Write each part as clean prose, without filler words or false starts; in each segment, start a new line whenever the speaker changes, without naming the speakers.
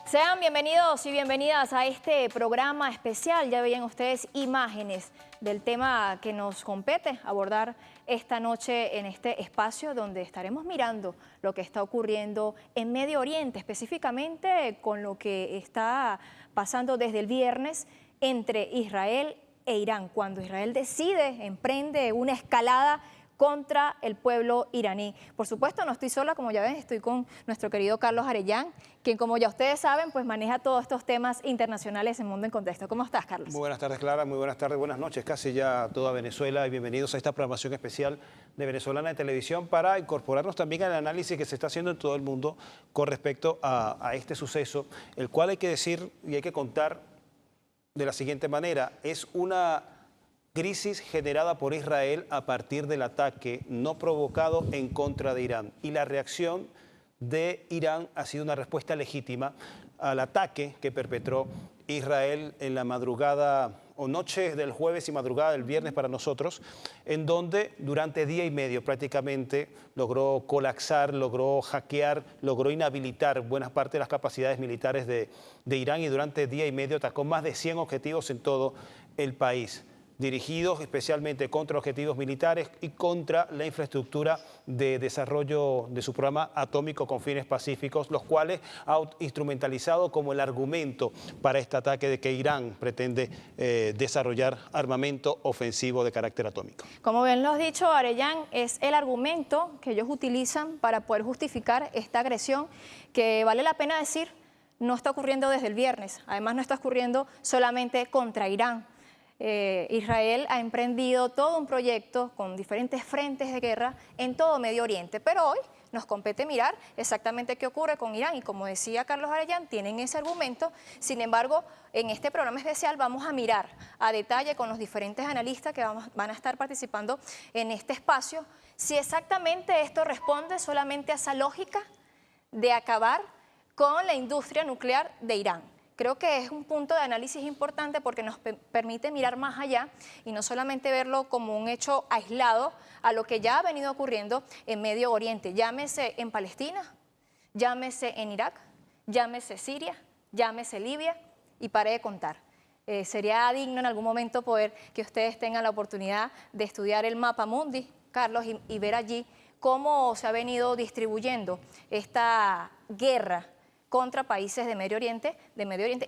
Sean bienvenidos y bienvenidas a este programa especial. Ya veían ustedes imágenes del tema que nos compete abordar esta noche en este espacio donde estaremos mirando lo que está ocurriendo en Medio Oriente, específicamente con lo que está pasando desde el viernes entre Israel e Irán, cuando Israel emprende una escalada contra el pueblo iraní. Por supuesto, no estoy sola, como ya ven, estoy con nuestro querido Carlos Arellán, quien, como ya ustedes saben, pues maneja todos estos temas internacionales en Mundo en Contexto. ¿Cómo estás, Carlos?
Muy buenas tardes, Clara. Muy buenas tardes, buenas noches, casi ya a toda Venezuela, y bienvenidos a esta programación especial de Venezolana de Televisión para incorporarnos también al análisis que se está haciendo en todo el mundo con respecto a este suceso, el cual hay que decir y hay que contar de la siguiente manera. Es una crisis generada por Israel a partir del ataque no provocado en contra de Irán. Y la reacción de Irán ha sido una respuesta legítima al ataque que perpetró Israel en la madrugada o noche del jueves y madrugada del viernes para nosotros, en donde durante día y medio prácticamente logró colapsar, logró hackear, logró inhabilitar buenas partes de las capacidades militares de Irán, y durante día y medio atacó más de 100 objetivos en todo el país, dirigidos especialmente contra objetivos militares y contra la infraestructura de desarrollo de su programa atómico con fines pacíficos, los cuales ha instrumentalizado como el argumento para este ataque de que Irán pretende desarrollar armamento ofensivo de carácter atómico.
Como bien lo has dicho, Arellán, es el argumento que ellos utilizan para poder justificar esta agresión que, vale la pena decir, no está ocurriendo desde el viernes. Además, no está ocurriendo solamente contra Irán. Israel ha emprendido todo un proyecto con diferentes frentes de guerra en todo Medio Oriente, pero hoy nos compete mirar exactamente qué ocurre con Irán y, como decía Carlos Arellán, tienen ese argumento. Sin embargo, en este programa especial vamos a mirar a detalle con los diferentes analistas que van a estar participando en este espacio si exactamente esto responde solamente a esa lógica de acabar con la industria nuclear de Irán. Creo que es un punto de análisis importante porque nos permite mirar más allá y no solamente verlo como un hecho aislado a lo que ya ha venido ocurriendo en Medio Oriente, llámese en Palestina, llámese en Irak, llámese Siria, llámese Libia, y pare de contar. Sería digno en algún momento poder que ustedes tengan la oportunidad de estudiar el mapa mundi, Carlos, y ver allí cómo se ha venido distribuyendo esta guerra contra países de Medio Oriente,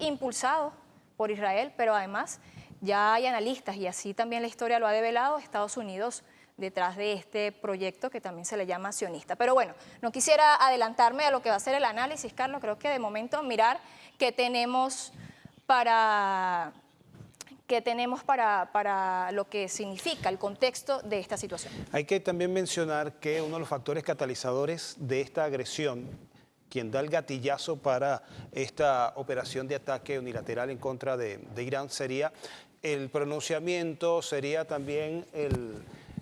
impulsado por Israel, pero además ya hay analistas, y así también la historia lo ha develado, Estados Unidos detrás de este proyecto que también se le llama sionista. Pero bueno, no quisiera adelantarme a lo que va a ser el análisis, Carlos. Creo que de momento mirar qué tenemos para lo que significa el contexto de esta situación.
Hay que también mencionar que uno de los factores catalizadores de esta agresión, quien da el gatillazo para esta operación de ataque unilateral en contra de Irán, sería el pronunciamiento, sería también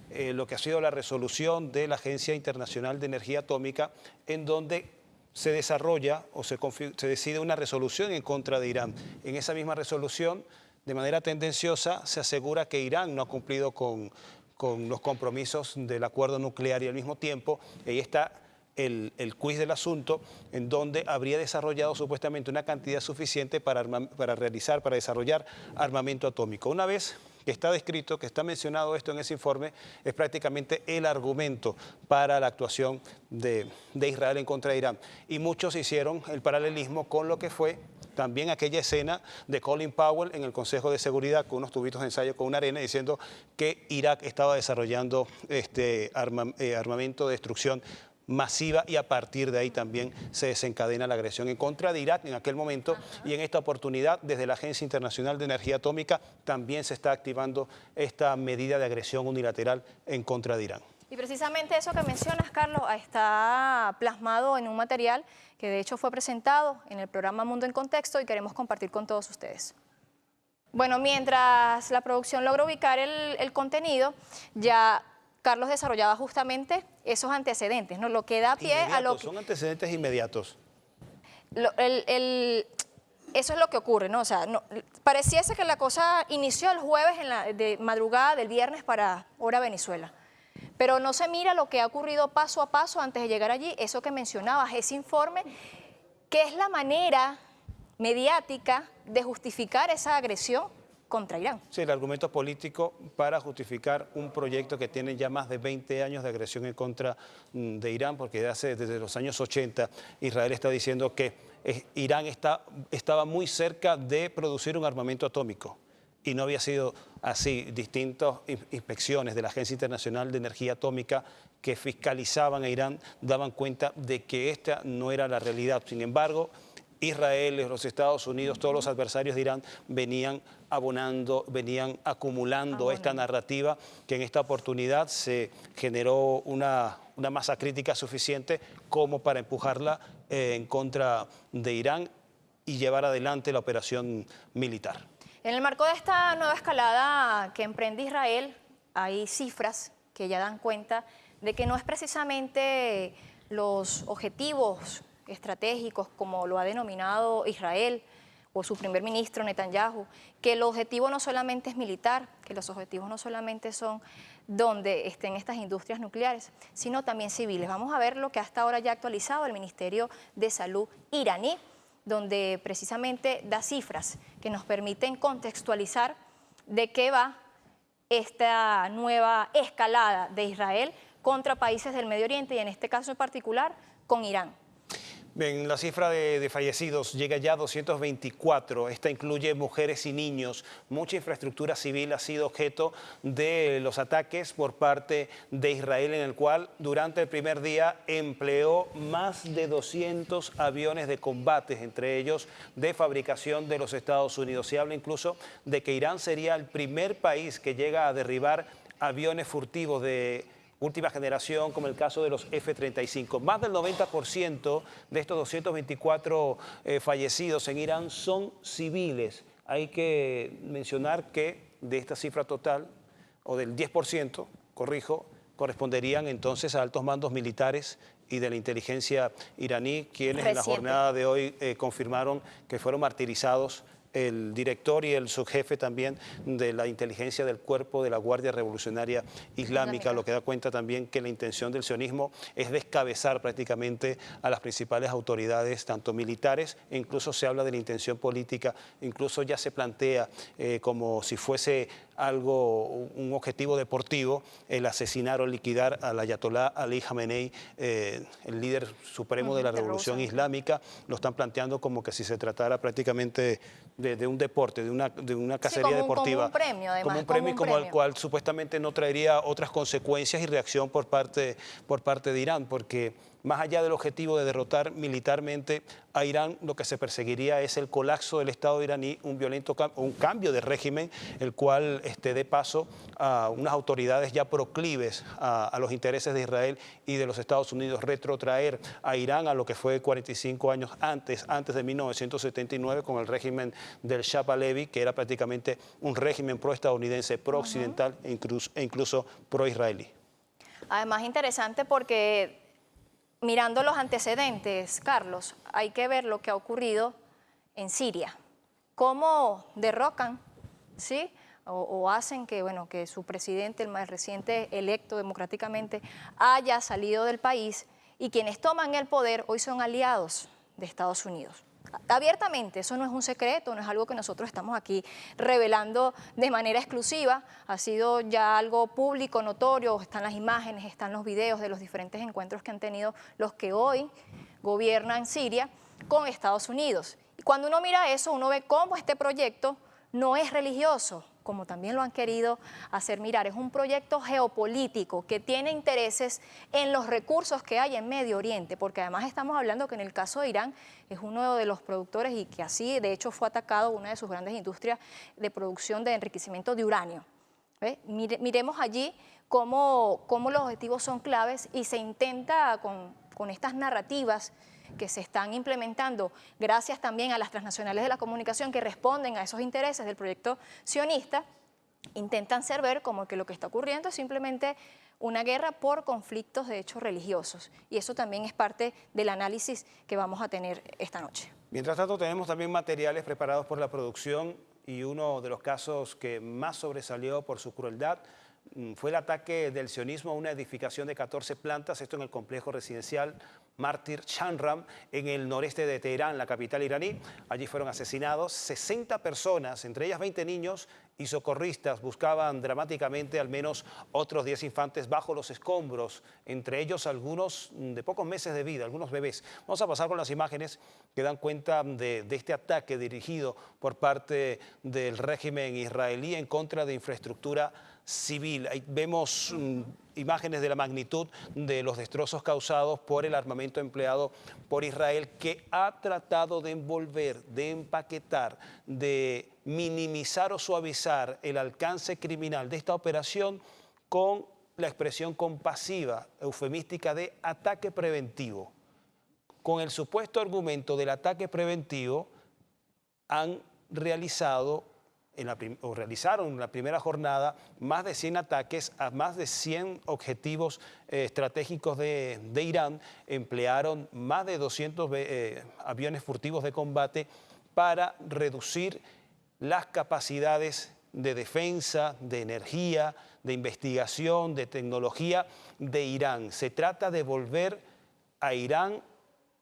lo que ha sido la resolución de la Agencia Internacional de Energía Atómica, en donde se desarrolla o se decide una resolución en contra de Irán. En esa misma resolución, de manera tendenciosa, se asegura que Irán no ha cumplido con los compromisos del acuerdo nuclear, y al mismo tiempo ahí está el quiz del asunto, en donde habría desarrollado supuestamente una cantidad suficiente para desarrollar armamento atómico. Una vez que está descrito, que está mencionado esto en ese informe, es prácticamente el argumento para la actuación de Israel en contra de Irán. Y muchos hicieron el paralelismo con lo que fue también aquella escena de Colin Powell en el Consejo de Seguridad con unos tubitos de ensayo con una arena, diciendo que Irak estaba desarrollando armamento de destrucción masiva, y a partir de ahí también se desencadena la agresión en contra de Irak en aquel momento. Y en esta oportunidad, desde la Agencia Internacional de Energía Atómica, también se está activando esta medida de agresión unilateral en contra de Irán.
Y precisamente eso que mencionas, Carlos, está plasmado en un material que de hecho fue presentado en el programa Mundo en Contexto y queremos compartir con todos ustedes. Bueno, mientras la producción logra ubicar el contenido, ya Carlos desarrollaba justamente esos antecedentes, ¿no? Lo que da pie a lo que...
Son antecedentes inmediatos.
Eso es lo que ocurre, ¿no? O sea, pareciese que la cosa inició el jueves de madrugada del viernes para hora Venezuela. Pero no se mira lo que ha ocurrido paso a paso antes de llegar allí, eso que mencionabas, ese informe, que es la manera mediática de justificar esa agresión contra Irán.
Sí, el argumento político para justificar un proyecto que tiene ya más de 20 años de agresión en contra de Irán, porque desde los años 80 Israel está diciendo que Irán estaba muy cerca de producir un armamento atómico. Y no había sido así. Distintas inspecciones de la Agencia Internacional de Energía Atómica que fiscalizaban a Irán daban cuenta de que esta no era la realidad. Sin embargo, Israel, los Estados Unidos, todos los adversarios de Irán venían acumulando esta narrativa que en esta oportunidad se generó una masa crítica suficiente como para empujarla en contra de Irán y llevar adelante la operación militar.
En el marco de esta nueva escalada que emprende Israel, hay cifras que ya dan cuenta de que no es precisamente los objetivos estratégicos, como lo ha denominado Israel o su primer ministro Netanyahu, que el objetivo no solamente es militar, que los objetivos no solamente son donde estén estas industrias nucleares, sino también civiles. Vamos a ver lo que hasta ahora ya ha actualizado el Ministerio de Salud iraní, donde precisamente da cifras que nos permiten contextualizar de qué va esta nueva escalada de Israel contra países del Medio Oriente y en este caso en particular con Irán.
Bien, la cifra de fallecidos llega ya a 224. Esta incluye mujeres y niños. Mucha infraestructura civil ha sido objeto de los ataques por parte de Israel, en el cual durante el primer día empleó más de 200 aviones de combate, entre ellos de fabricación de los Estados Unidos. Se habla incluso de que Irán sería el primer país que llega a derribar aviones furtivos de última generación, como el caso de los F-35. Más del 90% de estos 224 fallecidos en Irán son civiles. Hay que mencionar que de esta cifra total, o del 10%, corrijo, corresponderían entonces a altos mandos militares y de la inteligencia iraní, quienes en la jornada de hoy confirmaron que fueron martirizados el director y el subjefe también de la inteligencia del cuerpo de la Guardia Revolucionaria Islámica, lo que da cuenta también que la intención del sionismo es descabezar prácticamente a las principales autoridades, tanto militares, e incluso se habla de la intención política, incluso ya se plantea como si fuese algo, un objetivo deportivo, el asesinar o liquidar al ayatolá Ali Khamenei, el líder supremo de la Revolución Islámica. Lo están planteando como que si se tratara prácticamente de un deporte, de una cacería deportiva.
Como un premio, además.
Como un premio, como el cual supuestamente no traería otras consecuencias y reacción por parte de Irán, porque más allá del objetivo de derrotar militarmente a Irán, lo que se perseguiría es el colapso del Estado iraní, un cambio de régimen, el cual dé paso a unas autoridades ya proclives a los intereses de Israel y de los Estados Unidos, retrotraer a Irán a lo que fue 45 años antes de 1979, con el régimen del Shah Pahlavi, que era prácticamente un régimen pro-estadounidense, pro-occidental e incluso pro-israelí.
Además, interesante porque mirando los antecedentes, Carlos, hay que ver lo que ha ocurrido en Siria. Cómo derrocan, ¿sí? O hacen que, bueno, que su presidente, el más reciente electo democráticamente, haya salido del país y quienes toman el poder hoy son aliados de Estados Unidos. Abiertamente, eso no es un secreto, no es algo que nosotros estamos aquí revelando de manera exclusiva, ha sido ya algo público, notorio, están las imágenes, están los videos de los diferentes encuentros que han tenido los que hoy gobiernan Siria con Estados Unidos. Y cuando uno mira eso, uno ve cómo este proyecto no es religioso, como también lo han querido hacer mirar, es un proyecto geopolítico que tiene intereses en los recursos que hay en Medio Oriente, porque además estamos hablando que en el caso de Irán es uno de los productores y que así de hecho fue atacado una de sus grandes industrias de producción de enriquecimiento de uranio. Miremos allí cómo los objetivos son claves y se intenta con estas narrativas que se están implementando gracias también a las transnacionales de la comunicación que responden a esos intereses del proyecto sionista, intentan hacer ver como que lo que está ocurriendo es simplemente una guerra por conflictos de hechos religiosos. Y eso también es parte del análisis que vamos a tener esta noche.
Mientras tanto, tenemos también materiales preparados por la producción y uno de los casos que más sobresalió por su crueldad Fue el ataque del sionismo a una edificación de 14 plantas, esto en el complejo residencial Mártir Shamram, en el noreste de Teherán, la capital iraní. Allí fueron asesinados 60 personas, entre ellas 20 niños, y socorristas buscaban dramáticamente al menos otros 10 infantes bajo los escombros, entre ellos algunos de pocos meses de vida, algunos bebés. Vamos a pasar con las imágenes que dan cuenta de este ataque dirigido por parte del régimen israelí en contra de infraestructura civil. Ahí vemos imágenes de la magnitud de los destrozos causados por el armamento empleado por Israel, que ha tratado de envolver, de empaquetar, de minimizar o suavizar el alcance criminal de esta operación con la expresión compasiva, eufemística de ataque preventivo. Con el supuesto argumento del ataque preventivo, han realizaron en la primera jornada más de 100 ataques a más de 100 objetivos estratégicos de Irán. Emplearon más de 200 aviones furtivos de combate para reducir las capacidades de defensa, de energía, de investigación, de tecnología de Irán. Se trata de volver a Irán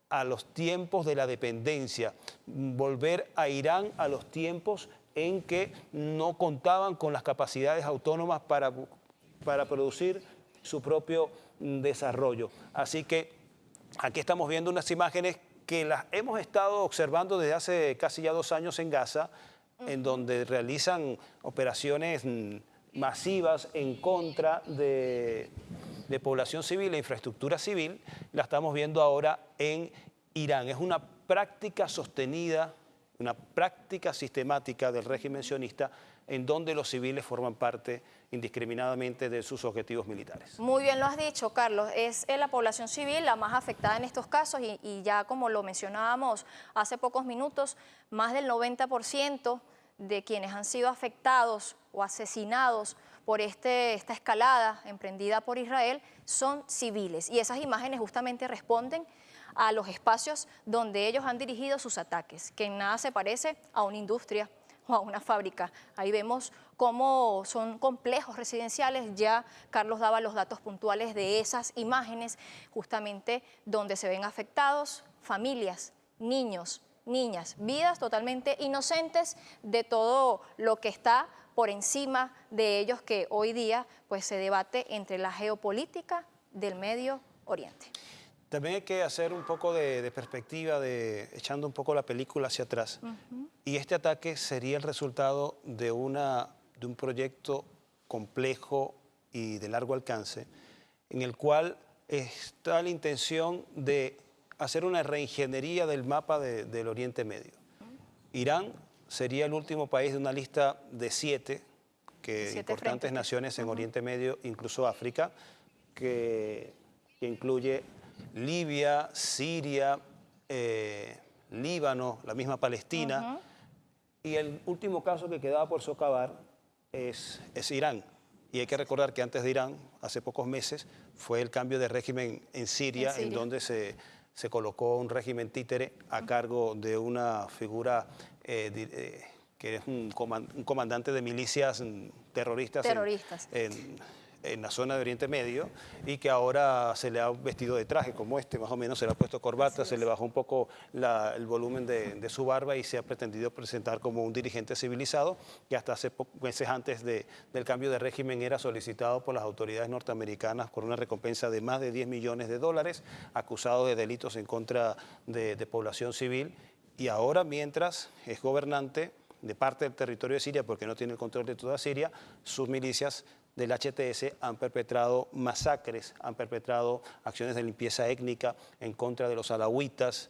a los tiempos de la dependencia, volver a Irán a los tiempos en que no contaban con las capacidades autónomas para producir su propio desarrollo. Así que aquí estamos viendo unas imágenes que las hemos estado observando desde hace casi ya 2 años en Gaza, en donde realizan operaciones masivas en contra de población civil e infraestructura civil. La estamos viendo ahora en Irán. Es una práctica sostenida, una práctica sistemática del régimen sionista en donde los civiles forman parte indiscriminadamente de sus objetivos militares.
Muy bien lo has dicho, Carlos. Es la población civil la más afectada en estos casos y ya como lo mencionábamos hace pocos minutos, más del 90% de quienes han sido afectados o asesinados por esta escalada emprendida por Israel son civiles. Y esas imágenes justamente responden a los espacios donde ellos han dirigido sus ataques, que en nada se parece a una industria o a una fábrica. Ahí vemos cómo son complejos residenciales. Ya Carlos daba los datos puntuales de esas imágenes, justamente donde se ven afectados familias, niños, niñas, vidas totalmente inocentes de todo lo que está por encima de ellos, que hoy día pues se debate entre la geopolítica del Medio Oriente.
También hay que hacer un poco de perspectiva, echando un poco la película hacia atrás. Y este ataque sería el resultado de un proyecto complejo y de largo alcance, en el cual está la intención de hacer una reingeniería del mapa del Oriente Medio. Irán sería el último país de una lista de 7 importantes naciones en Oriente Medio, incluso África, que incluye Libia, Siria, Líbano, la misma Palestina. Y el último caso que quedaba por socavar es Irán. Y hay que recordar que antes de Irán, hace pocos meses, fue el cambio de régimen en Siria, en donde se colocó un régimen títere a cargo de una figura que es un comandante de milicias terroristas en la zona de Oriente Medio, y que ahora se le ha vestido de traje como este, más o menos, se le ha puesto corbata, se le bajó un poco el volumen de su barba y se ha pretendido presentar como un dirigente civilizado, que hasta hace meses antes del cambio de régimen era solicitado por las autoridades norteamericanas por una recompensa de más de $10 millones, acusado de delitos en contra de población civil, y ahora, mientras es gobernante de parte del territorio de Siria, porque no tiene el control de toda Siria, sus milicias del HTS han perpetrado masacres, han perpetrado acciones de limpieza étnica en contra de los alawitas,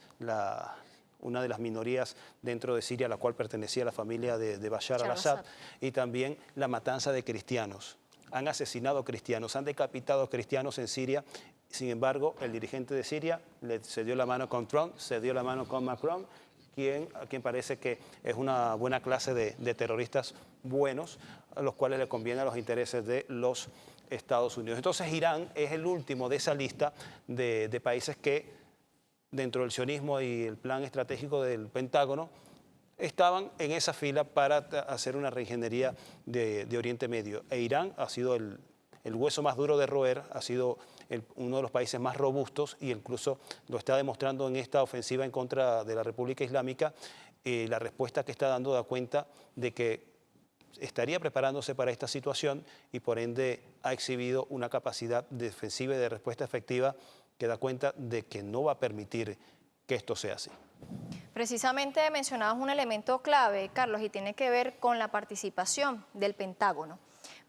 una de las minorías dentro de Siria a la cual pertenecía la familia de Bashar al-Assad, y también la matanza de cristianos. Han asesinado cristianos, han decapitado cristianos en Siria. Sin embargo, el dirigente de Siria se dio la mano con Trump, se dio la mano con Macron, a quien parece que es una buena clase de terroristas buenos, a los cuales le conviene a los intereses de los Estados Unidos. Entonces Irán es el último de esa lista de países que, dentro del sionismo y el plan estratégico del Pentágono, estaban en esa fila para hacer una reingeniería de Oriente Medio. E Irán ha sido el el hueso más duro de roer, ha sido uno de los países más robustos y incluso lo está demostrando en esta ofensiva en contra de la República Islámica. La respuesta que está dando da cuenta de que estaría preparándose para esta situación y por ende ha exhibido una capacidad defensiva y de respuesta efectiva que da cuenta de que no va a permitir que esto sea así.
Precisamente mencionabas un elemento clave, Carlos, y tiene que ver con la participación del Pentágono,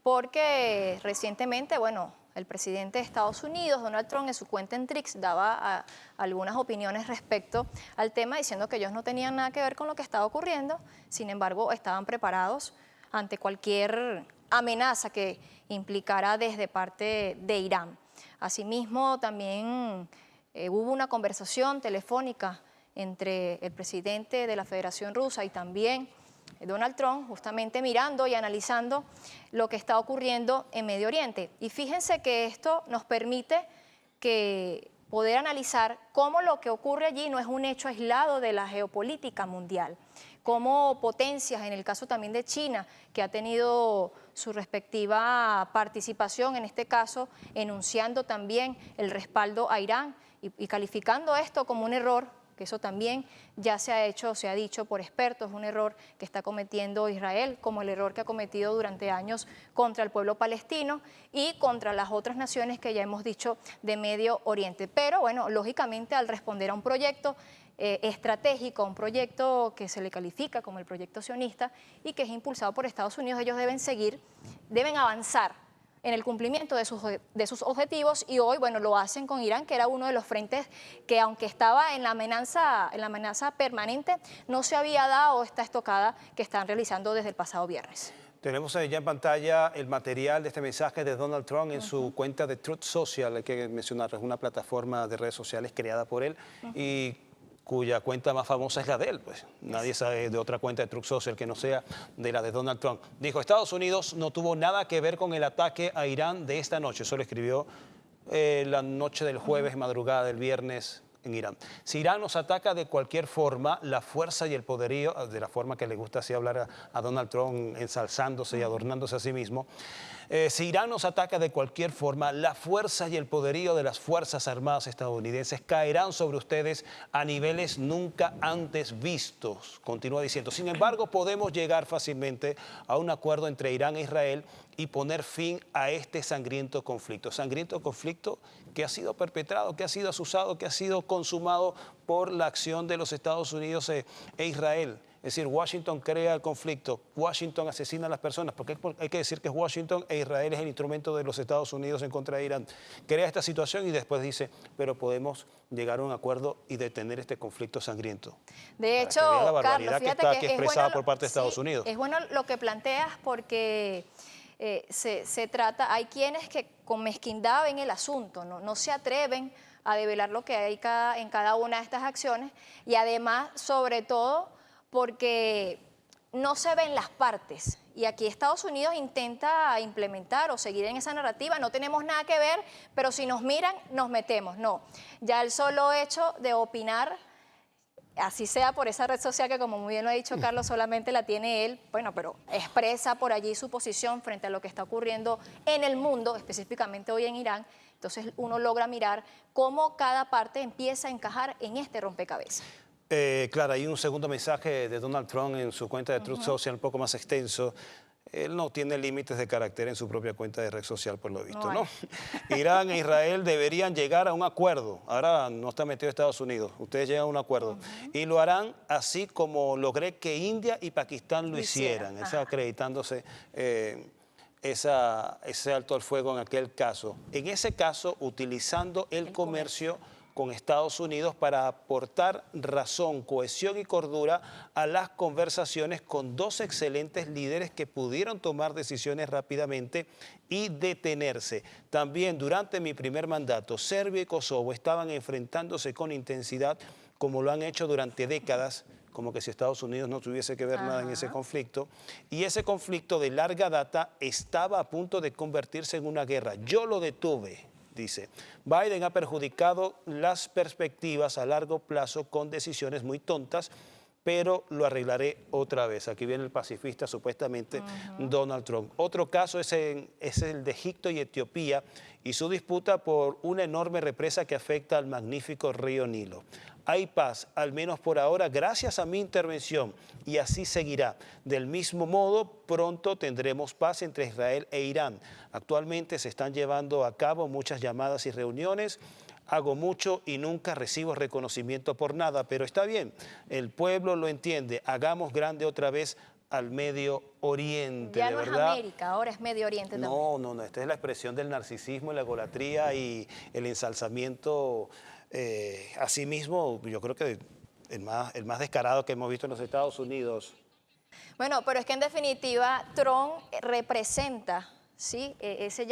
porque recientemente, bueno, el presidente de Estados Unidos, Donald Trump, en su cuenta en Trix daba algunas opiniones respecto al tema, diciendo que ellos no tenían nada que ver con lo que estaba ocurriendo, sin embargo, estaban preparados ante cualquier amenaza que implicara desde parte de Irán. Asimismo, también hubo una conversación telefónica entre el presidente de la Federación Rusa y también Donald Trump, justamente mirando y analizando lo que está ocurriendo en Medio Oriente. Y fíjense que esto nos permite poder analizar cómo lo que ocurre allí no es un hecho aislado de la geopolítica mundial, cómo potencias, en el caso también de China, que ha tenido su respectiva participación, en este caso enunciando también el respaldo a Irán y calificando esto como un error, que eso también ya se ha hecho, se ha dicho por expertos, un error que está cometiendo Israel, como el error que ha cometido durante años contra el pueblo palestino y contra las otras naciones que ya hemos dicho de Medio Oriente. Pero bueno, lógicamente al responder a un proyecto estratégico, un proyecto que se le califica como el proyecto sionista y que es impulsado por Estados Unidos, ellos deben avanzar en el cumplimiento de sus objetivos y hoy, bueno, lo hacen con Irán, que era uno de los frentes que aunque estaba en la amenaza permanente, no se había dado esta estocada que están realizando desde el pasado viernes.
Tenemos ya en pantalla el material de este mensaje de Donald Trump en su cuenta de Truth Social, hay que mencionar, es una plataforma de redes sociales creada por él y cuya cuenta más famosa es la de él, pues nadie sabe de otra cuenta de Truth Social que no sea de la de Donald Trump. Dijo, Estados Unidos no tuvo nada que ver con el ataque a Irán de esta noche, eso lo escribió la noche del jueves, madrugada del viernes en Irán. Si Irán nos ataca de cualquier forma, la fuerza y el poderío, de la forma que le gusta así hablar a Donald Trump, ensalzándose y adornándose a sí mismo, si Irán nos ataca de cualquier forma, la fuerza y el poderío de las Fuerzas Armadas estadounidenses caerán sobre ustedes a niveles nunca antes vistos, continúa diciendo. Sin embargo, podemos llegar fácilmente a un acuerdo entre Irán e Israel y poner fin a este sangriento conflicto que ha sido perpetrado, que ha sido azuzado, que ha sido consumado por la acción de los Estados Unidos e Israel. Es decir, Washington crea el conflicto, Washington asesina a las personas, porque hay que decir que Washington e Israel es el instrumento de los Estados Unidos en contra de Irán. Crea esta situación y después dice, pero podemos llegar a un acuerdo y detener este conflicto sangriento.
De hecho,
la barbaridad
Carlos,
que está aquí expresada por parte de Estados Unidos.
Es bueno lo que planteas porque se trata, hay quienes que con mezquindad ven el asunto, no se atreven a develar lo que hay en cada una de estas acciones y además, sobre todo, porque no se ven las partes. Y aquí Estados Unidos intenta implementar o seguir en esa narrativa, no tenemos nada que ver, pero si nos miran, nos metemos. No, ya el solo hecho de opinar, así sea por esa red social que, como muy bien lo ha dicho Carlos, solamente la tiene él, bueno, pero expresa por allí su posición frente a lo que está ocurriendo en el mundo, específicamente hoy en Irán. Entonces uno logra mirar cómo cada parte empieza a encajar en este rompecabezas.
Claro, hay un segundo mensaje de Donald Trump en su cuenta de Truth Social, un poco más extenso. Él no tiene límites de carácter en su propia cuenta de red social, por lo visto, ¿no? Irán e Israel deberían llegar a un acuerdo. Ahora no está metido Estados Unidos. Ustedes llegan a un acuerdo. Y lo harán así como logré que India y Pakistán lo hicieran. Acreditándose ese alto al fuego en aquel caso. En ese caso, utilizando el comercio con Estados Unidos para aportar razón, cohesión y cordura a las conversaciones con dos excelentes líderes que pudieron tomar decisiones rápidamente y detenerse. También durante mi primer mandato, Serbia y Kosovo estaban enfrentándose con intensidad como lo han hecho durante décadas, como que si Estados Unidos no tuviese que ver nada en ese conflicto. Y ese conflicto de larga data estaba a punto de convertirse en una guerra. Yo lo detuve. Dice, Biden ha perjudicado las perspectivas a largo plazo con decisiones muy tontas pero lo arreglaré otra vez. Aquí viene el pacifista, supuestamente Donald Trump. Otro caso es el de Egipto y Etiopía y su disputa por una enorme represa que afecta al magnífico río Nilo. Hay paz, al menos por ahora, gracias a mi intervención, y así seguirá. Del mismo modo, pronto tendremos paz entre Israel e Irán. Actualmente se están llevando a cabo muchas llamadas y reuniones. Hago mucho y nunca recibo reconocimiento por nada, pero está bien, el pueblo lo entiende. Hagamos grande otra vez al Medio Oriente,
Ya
de
no es
verdad.
América, ahora es Medio Oriente también.
No, esta es la expresión del narcisismo y la egolatría y el ensalzamiento a sí mismo, yo creo que el más descarado que hemos visto en los Estados Unidos.
Bueno, pero es que en definitiva Trump representa, ¿sí? Ese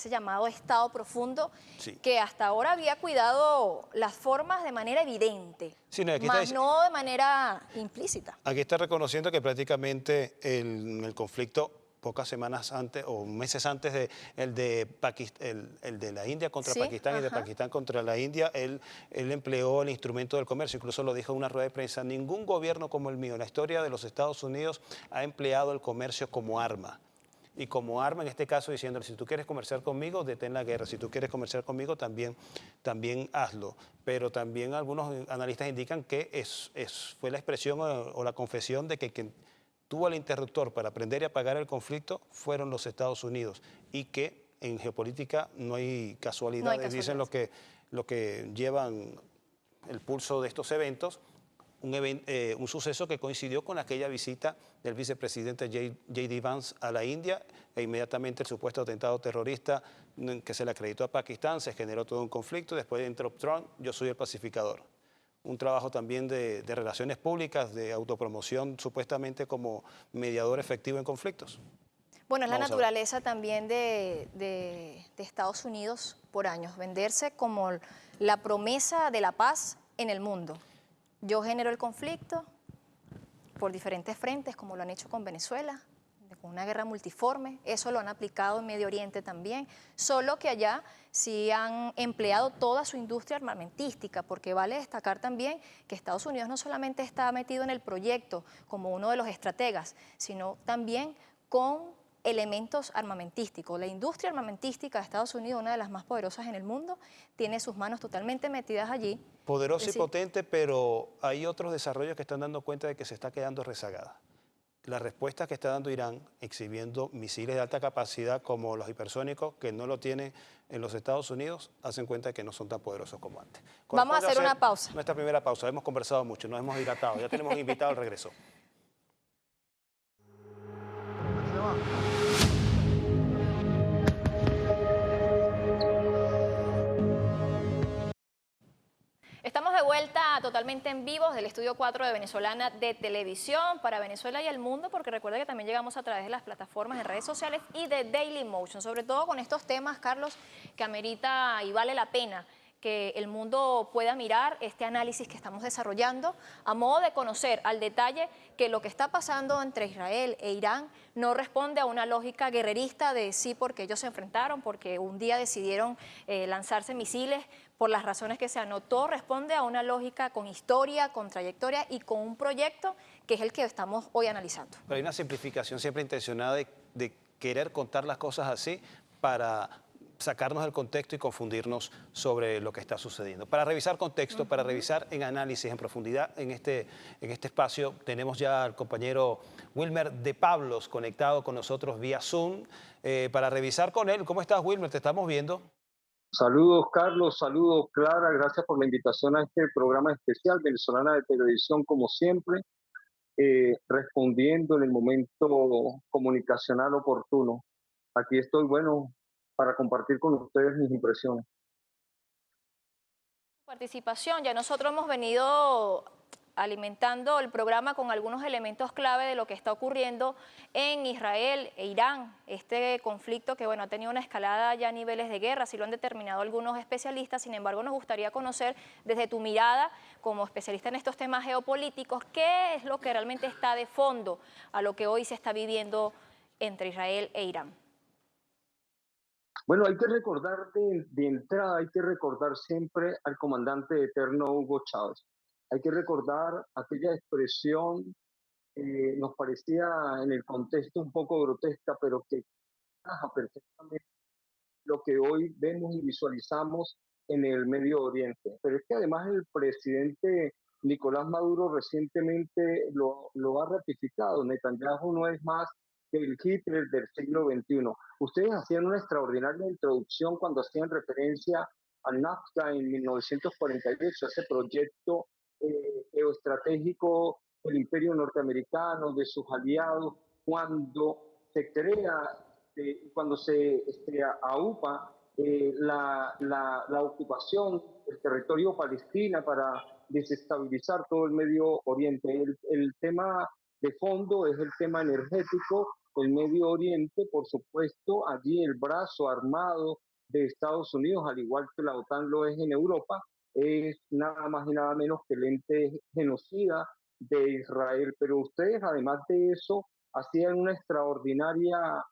llamado Estado profundo
Sí.
que hasta ahora había cuidado las formas de manera evidente,
Sí, no,
más no de manera implícita.
aquí está reconociendo que prácticamente el conflicto pocas semanas antes o meses antes de el de la India contra
Sí,
Pakistán y de
ajá.
Pakistán contra la India, él empleó el instrumento del comercio, incluso lo dijo en una rueda de prensa, ningún gobierno como el mío en la historia de los Estados Unidos ha empleado el comercio como arma. Y como arma, en este caso, diciéndole, si tú quieres comerciar conmigo, detén la guerra. Si tú quieres comerciar conmigo, también hazlo. Pero también algunos analistas indican que fue la expresión o la confesión de que quien tuvo el interruptor para prender y apagar el conflicto fueron los Estados Unidos. Y que en geopolítica no hay
No hay
casualidades, dicen
casualidades.
lo que llevan el pulso de estos eventos, un suceso que coincidió con aquella visita del vicepresidente J.D. Vance a la India e inmediatamente el supuesto atentado terrorista que se le acreditó a Pakistán, se generó todo un conflicto, después entró Trump, yo soy el pacificador. Un trabajo también de relaciones públicas, de autopromoción supuestamente como mediador efectivo en conflictos.
Bueno, es la
Vamos a ver.
naturaleza también de Estados Unidos por años, venderse como la promesa de la paz en el mundo. Yo genero el conflicto por diferentes frentes, como lo han hecho con Venezuela, con una guerra multiforme, eso lo han aplicado en Medio Oriente también, solo que allá sí han empleado toda su industria armamentística, porque vale destacar también que Estados Unidos no solamente está metido en el proyecto como uno de los estrategas, sino también con elementos armamentísticos. La industria armamentística de Estados Unidos, una de las más poderosas en el mundo, tiene sus manos totalmente metidas allí. Es
Poderosa y
decir,
potente, pero hay otros desarrollos que están dando cuenta de que se está quedando rezagada. La respuesta que está dando Irán, exhibiendo misiles de alta capacidad como los hipersónicos, que no lo tienen en los Estados Unidos, hacen cuenta de que no son tan poderosos como antes.
vamos a
Corresponde
hacer una pausa.
nuestra primera pausa. Hemos conversado mucho, nos hemos dilatado. Ya tenemos invitado al regreso.
Estamos de vuelta totalmente en vivo del Estudio 4 de Venezolana de Televisión para Venezuela y el mundo, porque recuerda que también llegamos a través de las plataformas en redes sociales y de Dailymotion, sobre todo con estos temas, Carlos, que amerita y vale la pena que el mundo pueda mirar este análisis que estamos desarrollando a modo de conocer al detalle que lo que está pasando entre Israel e Irán no responde a una lógica guerrerista de sí porque ellos se enfrentaron, porque un día decidieron lanzarse misiles por las razones que sean. No, todo responde a una lógica con historia, con trayectoria y con un proyecto que es el que estamos hoy analizando.
Pero hay una simplificación siempre intencionada de querer contar las cosas así para sacarnos del contexto y confundirnos sobre lo que está sucediendo. Para revisar contexto, para revisar en análisis, en profundidad, en este espacio, tenemos ya al compañero Wilmer de Pablos conectado con nosotros vía Zoom para revisar con él. ¿Cómo estás, Wilmer? Te estamos viendo.
Saludos, Carlos, saludos, Clara, gracias por la invitación a este programa especial venezolana de televisión, como siempre, respondiendo en el momento comunicacional oportuno. Aquí estoy, bueno, para compartir con ustedes mis impresiones.
Participación, ya nosotros hemos venido alimentando el programa con algunos elementos clave de lo que está ocurriendo en Israel e Irán, este conflicto que bueno, ha tenido una escalada ya a niveles de guerra, así lo han determinado algunos especialistas. Sin embargo, nos gustaría conocer desde tu mirada como especialista en estos temas geopolíticos, qué es lo que realmente está de fondo a lo que hoy se está viviendo entre Israel e Irán.
Bueno, hay que recordar de entrada, hay que recordar siempre al comandante eterno Hugo Chávez. Hay que recordar aquella expresión, nos parecía en el contexto un poco grotesca, pero que encaja perfectamente lo que hoy vemos y visualizamos en el Medio Oriente. Pero es que además el presidente Nicolás Maduro recientemente lo ha ratificado. Netanyahu no es más que el Hitler del siglo XXI. Ustedes hacían una extraordinaria introducción cuando hacían referencia a NAFTA en 1948, ese proyecto geoestratégico del imperio norteamericano, de sus aliados, cuando se crea, cuando se aupa la ocupación del territorio palestina para desestabilizar todo el Medio Oriente. El tema de fondo es el tema energético del Medio Oriente, por supuesto, allí el brazo armado de Estados Unidos, al igual que la OTAN lo es en Europa, es nada más y nada menos que el ente genocida de Israel. Pero ustedes, además de eso, hacían una extraordinaria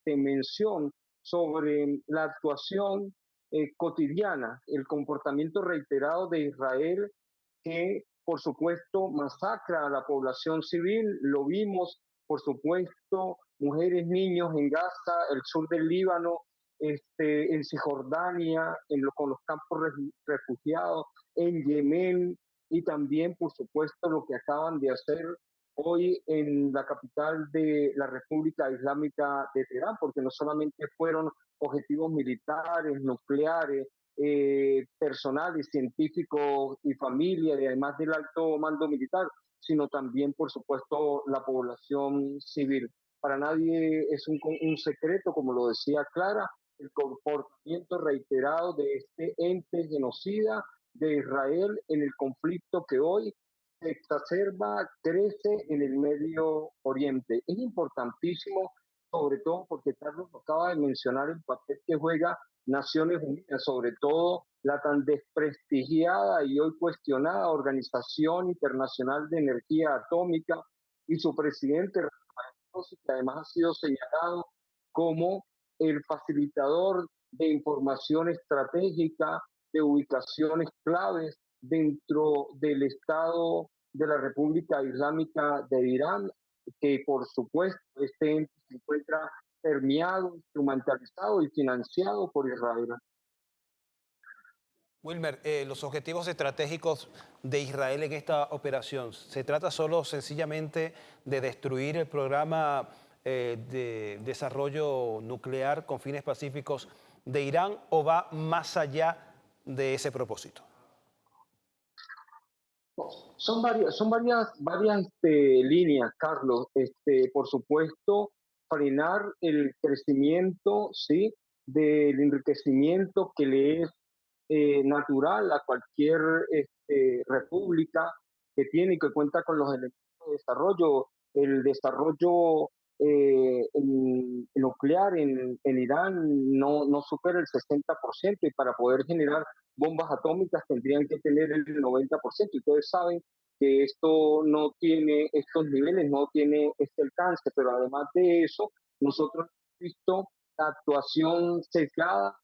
mención sobre la actuación cotidiana, el comportamiento reiterado de Israel que, por supuesto, masacra a la población civil. Lo vimos, por supuesto, mujeres, niños en Gaza, el sur del Líbano, en Cisjordania, con los campos refugiados, en Yemen y también, por supuesto, lo que acaban de hacer hoy en la capital de la República Islámica de Teherán, porque no solamente fueron objetivos militares, nucleares, personales, científicos y familia, y además del alto mando militar, sino también, por supuesto, la población civil. Para nadie es un secreto, como lo decía Clara, el comportamiento reiterado de este ente genocida de Israel en el conflicto que hoy se exacerba, crece en el Medio Oriente. Es importantísimo, sobre todo porque Carlos acaba de mencionar el papel que juega Naciones Unidas, sobre todo la tan desprestigiada y hoy cuestionada Organización Internacional de Energía Atómica y su presidente, que además ha sido señalado como el facilitador de información estratégica, de ubicaciones claves dentro del Estado de la República Islámica de Irán, que por supuesto este ente se encuentra permeado, instrumentalizado y financiado por Israel.
Wilmer, los objetivos estratégicos de Israel en esta operación, ¿se trata solo sencillamente de destruir el programa de desarrollo nuclear con fines pacíficos de Irán o va más allá de ese propósito?
Son varias líneas, Carlos. Por supuesto, frenar el crecimiento, ¿sí?, del enriquecimiento que le es natural a cualquier república que tiene y que cuenta con los elementos de desarrollo. El desarrollo nuclear en Irán no supera el 60% y para poder generar bombas atómicas tendrían que tener el 90%. Y ustedes saben que esto no tiene estos niveles, no tiene este alcance, pero además de eso, nosotros hemos visto la actuación sesgada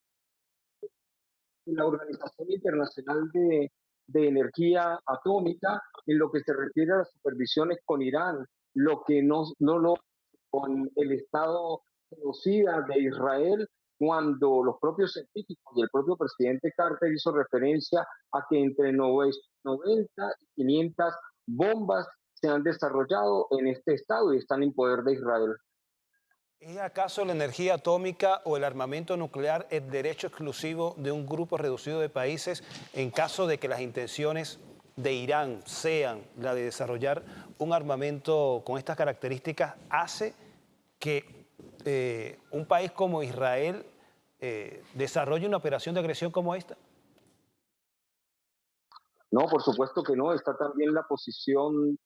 de la Organización Internacional de Energía Atómica en lo que se refiere a las supervisiones con Irán, lo que no lo con el Estado genocida de Israel, cuando los propios científicos y el propio presidente Carter hizo referencia a que entre 90 y 500 bombas se han desarrollado en este estado y están en poder de Israel.
¿Es acaso la energía atómica o el armamento nuclear el derecho exclusivo de un grupo reducido de países en caso de que las intenciones de Irán sean la de desarrollar un armamento con estas características? ¿Hace que un país como Israel desarrolle una operación de agresión como esta?
No, por supuesto que no. Está también la posición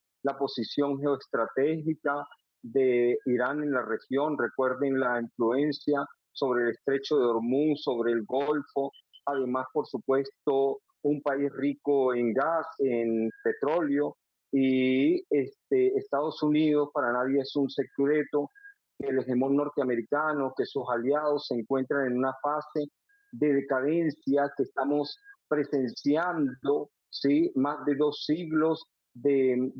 geoestratégica de Irán en la región. Recuerden la influencia sobre el estrecho de Hormuz, sobre el Golfo. Además, por supuesto, un país rico en gas, en petróleo. Y Estados Unidos, para nadie es un secreto, que el hegemón norteamericano, que sus aliados se encuentran en una fase de decadencia que estamos presenciando ¿sí? Más de 2 siglos del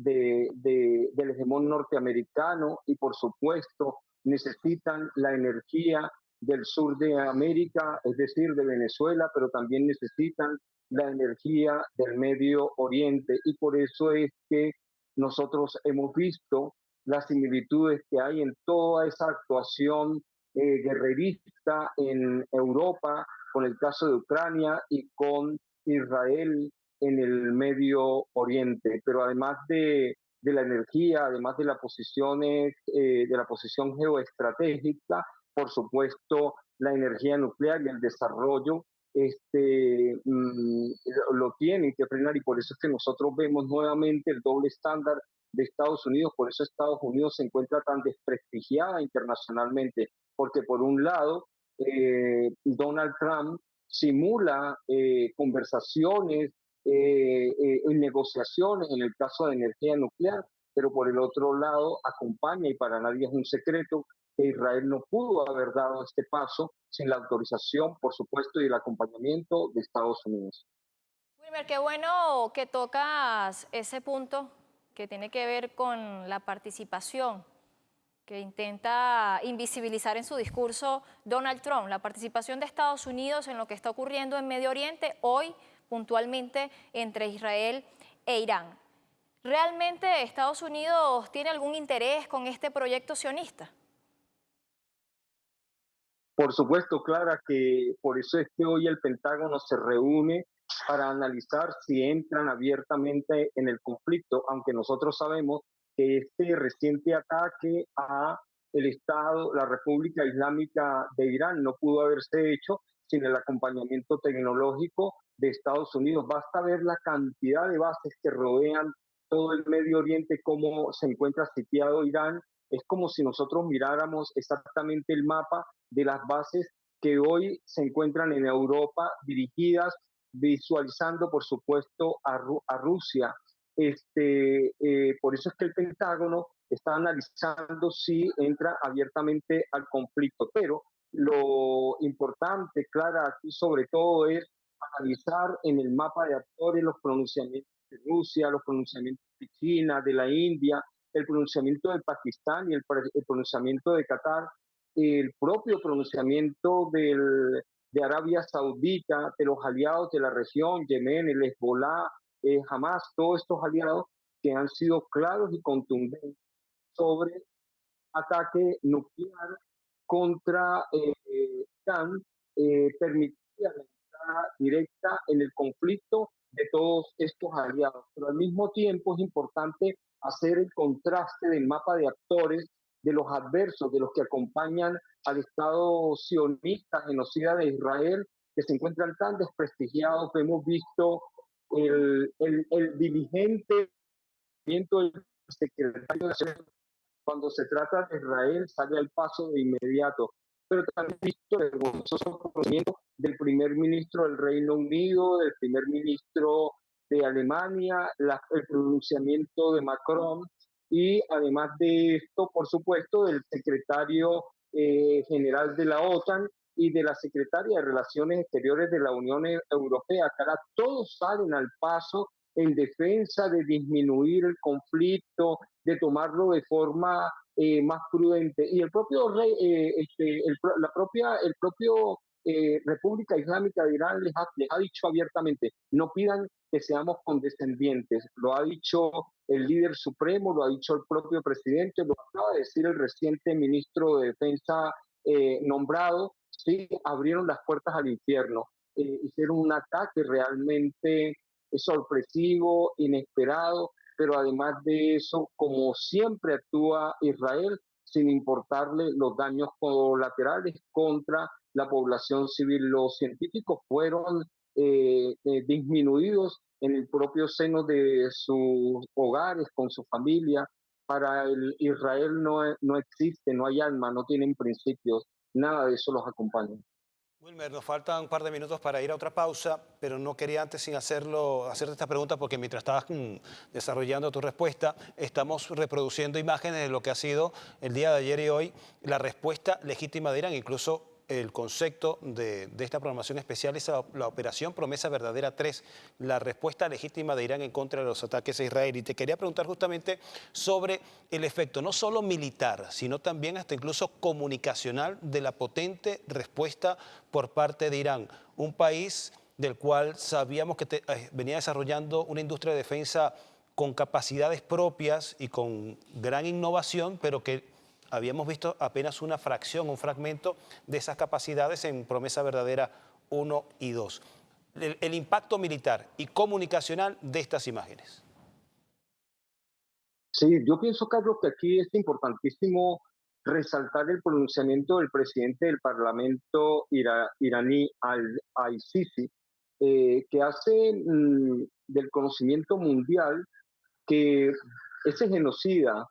hegemón norteamericano y por supuesto necesitan la energía del sur de América, es decir, de Venezuela, pero también necesitan la energía del Medio Oriente y por eso es que nosotros hemos visto las similitudes que hay en toda esa actuación guerrerista en Europa, con el caso de Ucrania y con Israel en el Medio Oriente. Pero además de la energía, además de de la posición geoestratégica, por supuesto, la energía nuclear y el desarrollo lo tienen que frenar y por eso es que nosotros vemos nuevamente el doble estándar de Estados Unidos, por eso Estados Unidos se encuentra tan desprestigiada internacionalmente, porque por un lado Donald Trump simula conversaciones y negociaciones en el caso de energía nuclear, pero por el otro lado acompaña, y para nadie es un secreto, que Israel no pudo haber dado este paso sin la autorización, por supuesto, y el acompañamiento de Estados Unidos.
Wilmer, qué bueno que tocas ese punto que tiene que ver con la participación que intenta invisibilizar en su discurso Donald Trump, la participación de Estados Unidos en lo que está ocurriendo en Medio Oriente, hoy puntualmente entre Israel e Irán. ¿Realmente Estados Unidos tiene algún interés con este proyecto sionista?
Por supuesto, Clara, que por eso es que hoy el Pentágono se reúne para analizar si entran abiertamente en el conflicto, aunque nosotros sabemos que este reciente ataque a el Estado, la República Islámica de Irán, no pudo haberse hecho sin el acompañamiento tecnológico de Estados Unidos. Basta ver la cantidad de bases que rodean todo el Medio Oriente, cómo se encuentra sitiado Irán. Es como si nosotros miráramos exactamente el mapa de las bases que hoy se encuentran en Europa, dirigidas, visualizando, por supuesto, a Rusia. Por eso es que el Pentágono está analizando si entra abiertamente al conflicto. Pero lo importante, Clara, aquí sobre todo es analizar en el mapa de actores los pronunciamientos de Rusia, los pronunciamientos de China, de la India, el pronunciamiento de Pakistán y el pronunciamiento de Qatar, el propio pronunciamiento de Arabia Saudita, de los aliados de la región, Yemen, el Hezbollah, Hamas, todos estos aliados que han sido claros y contundentes sobre ataque nuclear contra Irán, permitiría la entrada directa en el conflicto de todos estos aliados. Pero al mismo tiempo es importante hacer el contraste del mapa de actores, de los adversos, de los que acompañan al Estado sionista, genocida de Israel, que se encuentran tan desprestigiados. Hemos visto el diligente el secretario de cuando se trata de Israel sale al paso de inmediato, pero también he visto el vergonzoso comportamiento del primer ministro del Reino Unido, del primer ministro de Alemania, el pronunciamiento de Macron y además de esto, por supuesto, del secretario general de la OTAN y de la secretaria de Relaciones Exteriores de la Unión Europea. Cara, todos salen al paso en defensa de disminuir el conflicto, de tomarlo de forma más prudente. Y el propio rey, el propio República Islámica de Irán les ha dicho abiertamente, no pidan que seamos condescendientes. Lo ha dicho el líder supremo, lo ha dicho el propio presidente, lo acaba de decir el reciente ministro de Defensa nombrado. Sí, abrieron las puertas al infierno. Hicieron un ataque realmente sorpresivo, inesperado, pero además de eso, como siempre actúa Israel, sin importarle los daños colaterales contra la población civil. Los científicos fueron disminuidos en el propio seno de sus hogares, con su familia. Para el Israel no existe, no hay alma, no tienen principios, nada de eso los acompaña.
Wilmer, nos faltan un par de minutos para ir a otra pausa, pero no quería antes sin hacerte esta pregunta porque mientras estabas desarrollando tu respuesta, estamos reproduciendo imágenes de lo que ha sido el día de ayer y hoy la respuesta legítima de Irán. Incluso el concepto de esta programación especial es la Operación Promesa Verdadera 3, la respuesta legítima de Irán en contra de los ataques a Israel. Y te quería preguntar justamente sobre el efecto, no solo militar, sino también hasta incluso comunicacional de la potente respuesta por parte de Irán, un país del cual sabíamos que venía desarrollando una industria de defensa con capacidades propias y con gran innovación, pero que habíamos visto apenas una fracción, un fragmento de esas capacidades en Promesa Verdadera 1 y 2. El impacto militar y comunicacional de estas imágenes.
Sí, yo pienso, Carlos, que aquí es importantísimo resaltar el pronunciamiento del presidente del Parlamento iraní, Al-Sisi, que hace del conocimiento mundial que ese genocida,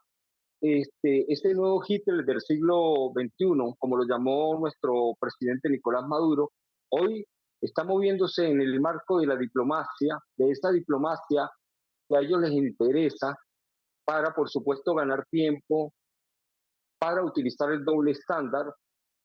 ese nuevo Hitler del siglo XXI, como lo llamó nuestro presidente Nicolás Maduro, hoy está moviéndose en el marco de la diplomacia, de esa diplomacia que a ellos les interesa para, por supuesto, ganar tiempo, para utilizar el doble estándar,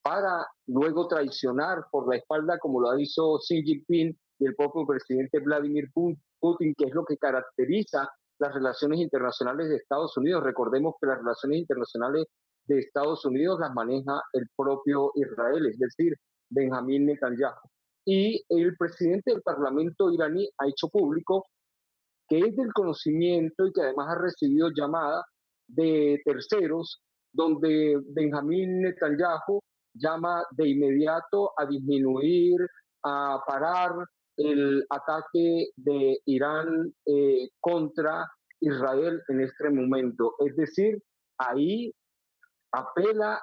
para luego traicionar por la espalda, como lo hizo Xi Jinping y el propio presidente Vladimir Putin, que es lo que caracteriza las relaciones internacionales de Estados Unidos. Recordemos que las relaciones internacionales de Estados Unidos las maneja el propio Israel, es decir, Benjamín Netanyahu. Y el presidente del Parlamento iraní ha hecho público que es del conocimiento y que además ha recibido llamadas de terceros, donde Benjamín Netanyahu llama de inmediato a disminuir, a parar el ataque de Irán contra Israel en este momento. Es decir, ahí apela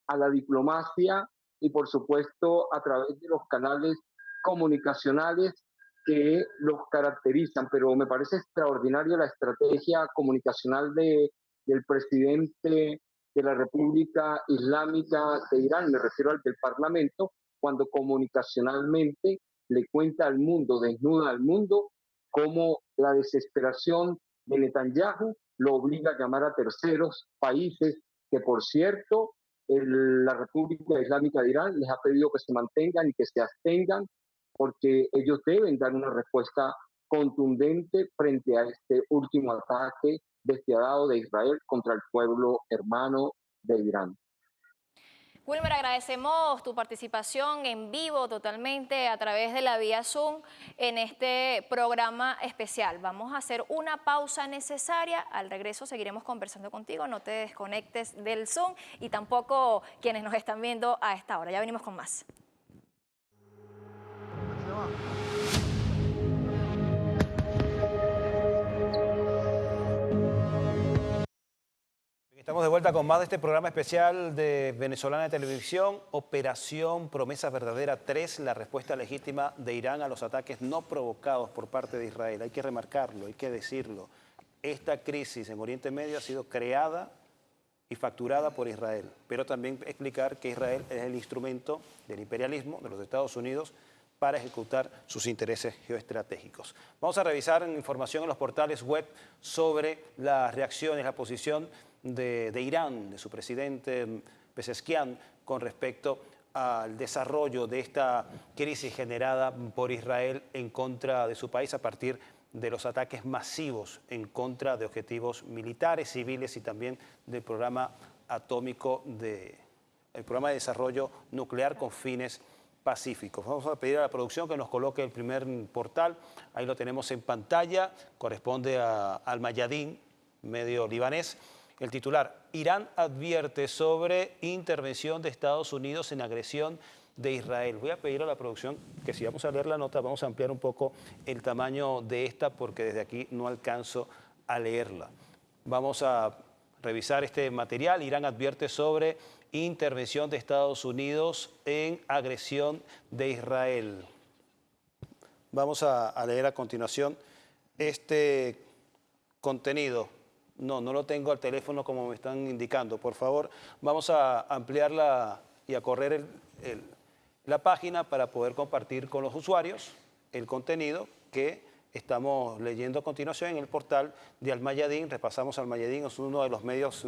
a la diplomacia y por supuesto a través de los canales comunicacionales que los caracterizan, pero me parece extraordinaria la estrategia comunicacional del presidente de la República Islámica de Irán, me refiero al del Parlamento, cuando comunicacionalmente le cuenta al mundo, desnuda al mundo, cómo la desesperación de Netanyahu lo obliga a llamar a terceros países, que por cierto, la República Islámica de Irán les ha pedido que se mantengan y que se abstengan porque ellos deben dar una respuesta contundente frente a este último ataque despiadado de Israel contra el pueblo hermano de Irán.
Wilmer, agradecemos tu participación en vivo totalmente a través de la vía Zoom en este programa especial. Vamos a hacer una pausa necesaria. Al regreso seguiremos conversando contigo. No te desconectes del Zoom y tampoco quienes nos están viendo a esta hora. Ya venimos con más.
Estamos de vuelta con más de este programa especial de Venezolana de Televisión, Operación Promesa Verdadera 3, la respuesta legítima de Irán a los ataques no provocados por parte de Israel. Hay que remarcarlo, hay que decirlo. Esta crisis en Oriente Medio ha sido creada y facturada por Israel, pero también explicar que Israel es el instrumento del imperialismo de los Estados Unidos para ejecutar sus intereses geoestratégicos. Vamos a revisar información en los portales web sobre las reacciones, la posición de Irán, de su presidente Pezeshkian, con respecto al desarrollo de esta crisis generada por Israel en contra de su país a partir de los ataques masivos en contra de objetivos militares, civiles y también del programa atómico, el programa de desarrollo nuclear con fines pacíficos. Vamos a pedir a la producción que nos coloque el primer portal. Ahí lo tenemos en pantalla. Corresponde a Al Mayadin, medio libanés. El titular: Irán advierte sobre intervención de Estados Unidos en agresión de Israel. Voy a pedir a la producción que si vamos a leer la nota, vamos a ampliar un poco el tamaño de esta porque desde aquí no alcanzo a leerla. Vamos a revisar este material. Irán advierte sobre intervención de Estados Unidos en agresión de Israel. Vamos a leer a continuación este contenido. No lo tengo al teléfono como me están indicando. Por favor, vamos a ampliarla y a correr la página para poder compartir con los usuarios el contenido que estamos leyendo a continuación en el portal de Al Mayadin. Repasamos Al Mayadin, es uno de los medios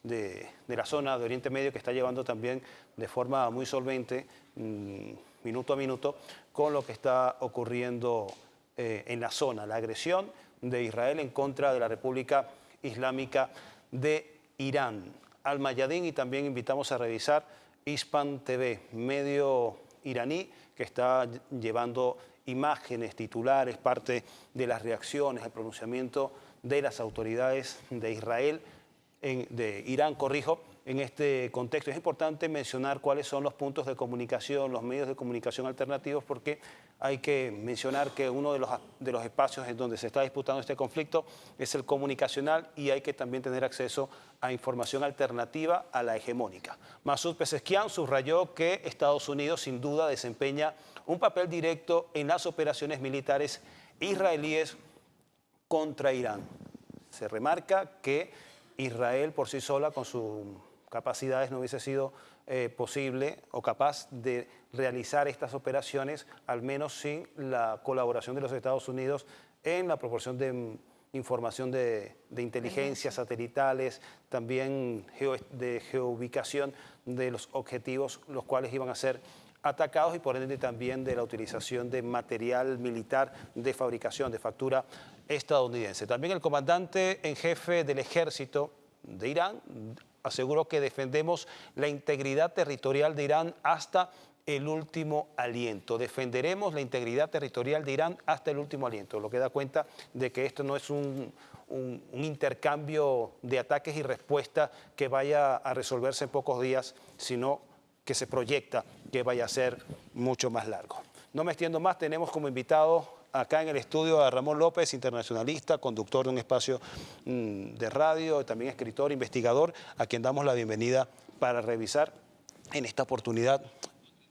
de la zona de Oriente Medio que está llevando también de forma muy solvente, minuto a minuto, con lo que está ocurriendo en la zona, la agresión de Israel en contra de la República Islámica de Irán. Al Mayadin, y también invitamos a revisar Hispan TV, medio iraní que está llevando imágenes, titulares, parte de las reacciones, el pronunciamiento de las autoridades de Israel, de Irán, corrijo, en este contexto. Es importante mencionar cuáles son los puntos de comunicación, los medios de comunicación alternativos, porque hay que mencionar que uno de los espacios en donde se está disputando este conflicto es el comunicacional, y hay que también tener acceso a información alternativa a la hegemónica. Masoud Pezeshkian subrayó que Estados Unidos sin duda desempeña un papel directo en las operaciones militares israelíes contra Irán. Se remarca que Israel por sí sola, con sus capacidades, no hubiese sido posible o capaz de realizar estas operaciones, al menos sin la colaboración de los Estados Unidos en la proporción de información de inteligencia, satelitales, también de geoubicación de los objetivos, los cuales iban a ser atacados, y por ende también de la utilización de material militar de fabricación, de factura estadounidense. También el comandante en jefe del ejército de Irán aseguró que defendemos la integridad territorial de Irán hasta el último aliento. Defenderemos la integridad territorial de Irán hasta el último aliento, lo que da cuenta de que esto no es un intercambio de ataques y respuesta que vaya a resolverse en pocos días, sino que se proyecta que vaya a ser mucho más largo. No me extiendo más, tenemos como invitado acá en el estudio a Ramón López, internacionalista, conductor de un espacio de radio, también escritor, investigador, a quien damos la bienvenida para revisar en esta oportunidad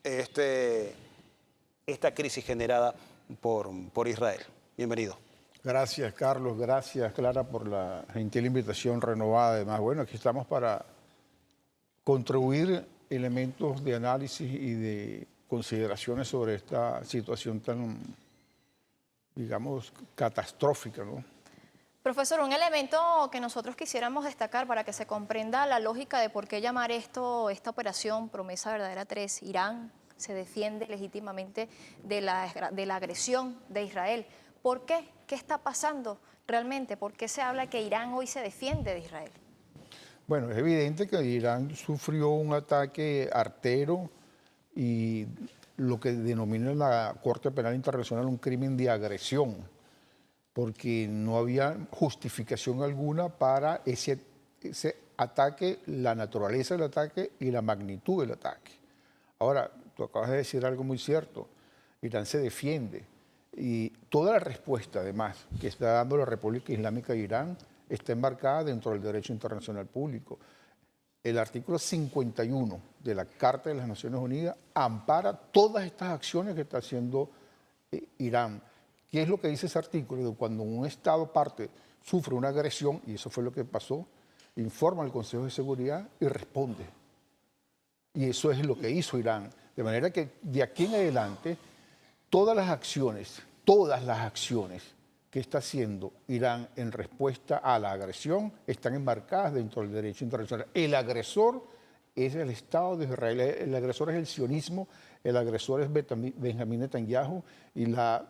esta crisis generada por Israel. Bienvenido.
Gracias, Carlos. Gracias, Clara, por la gentil invitación renovada. Además, bueno, aquí estamos para contribuir elementos de análisis y de consideraciones sobre esta situación tan, digamos, catastrófica, ¿no?
Profesor, un elemento que nosotros quisiéramos destacar para que se comprenda la lógica de por qué llamar esta operación Promesa Verdadera 3, Irán se defiende legítimamente de la agresión de Israel. ¿Por qué? ¿Qué está pasando realmente? ¿Por qué se habla que Irán hoy se defiende de Israel?
Bueno, es evidente que Irán sufrió un ataque artero y lo que denomina la Corte Penal Internacional un crimen de agresión, porque no había justificación alguna para ese ataque, la naturaleza del ataque y la magnitud del ataque. Ahora, tú acabas de decir algo muy cierto, Irán se defiende y toda la respuesta, además, que está dando la República Islámica de Irán está enmarcada dentro del derecho internacional público. El artículo 51 de la Carta de las Naciones Unidas ampara todas estas acciones que está haciendo Irán. ¿Qué es lo que dice ese artículo? Que cuando un Estado parte sufre una agresión, y eso fue lo que pasó, informa al Consejo de Seguridad y responde. Y eso es lo que hizo Irán. De manera que de aquí en adelante, todas las acciones que está haciendo Irán en respuesta a la agresión están enmarcadas dentro del derecho internacional. El agresor es el Estado de Israel, el agresor es el sionismo, el agresor es Benjamín Netanyahu y la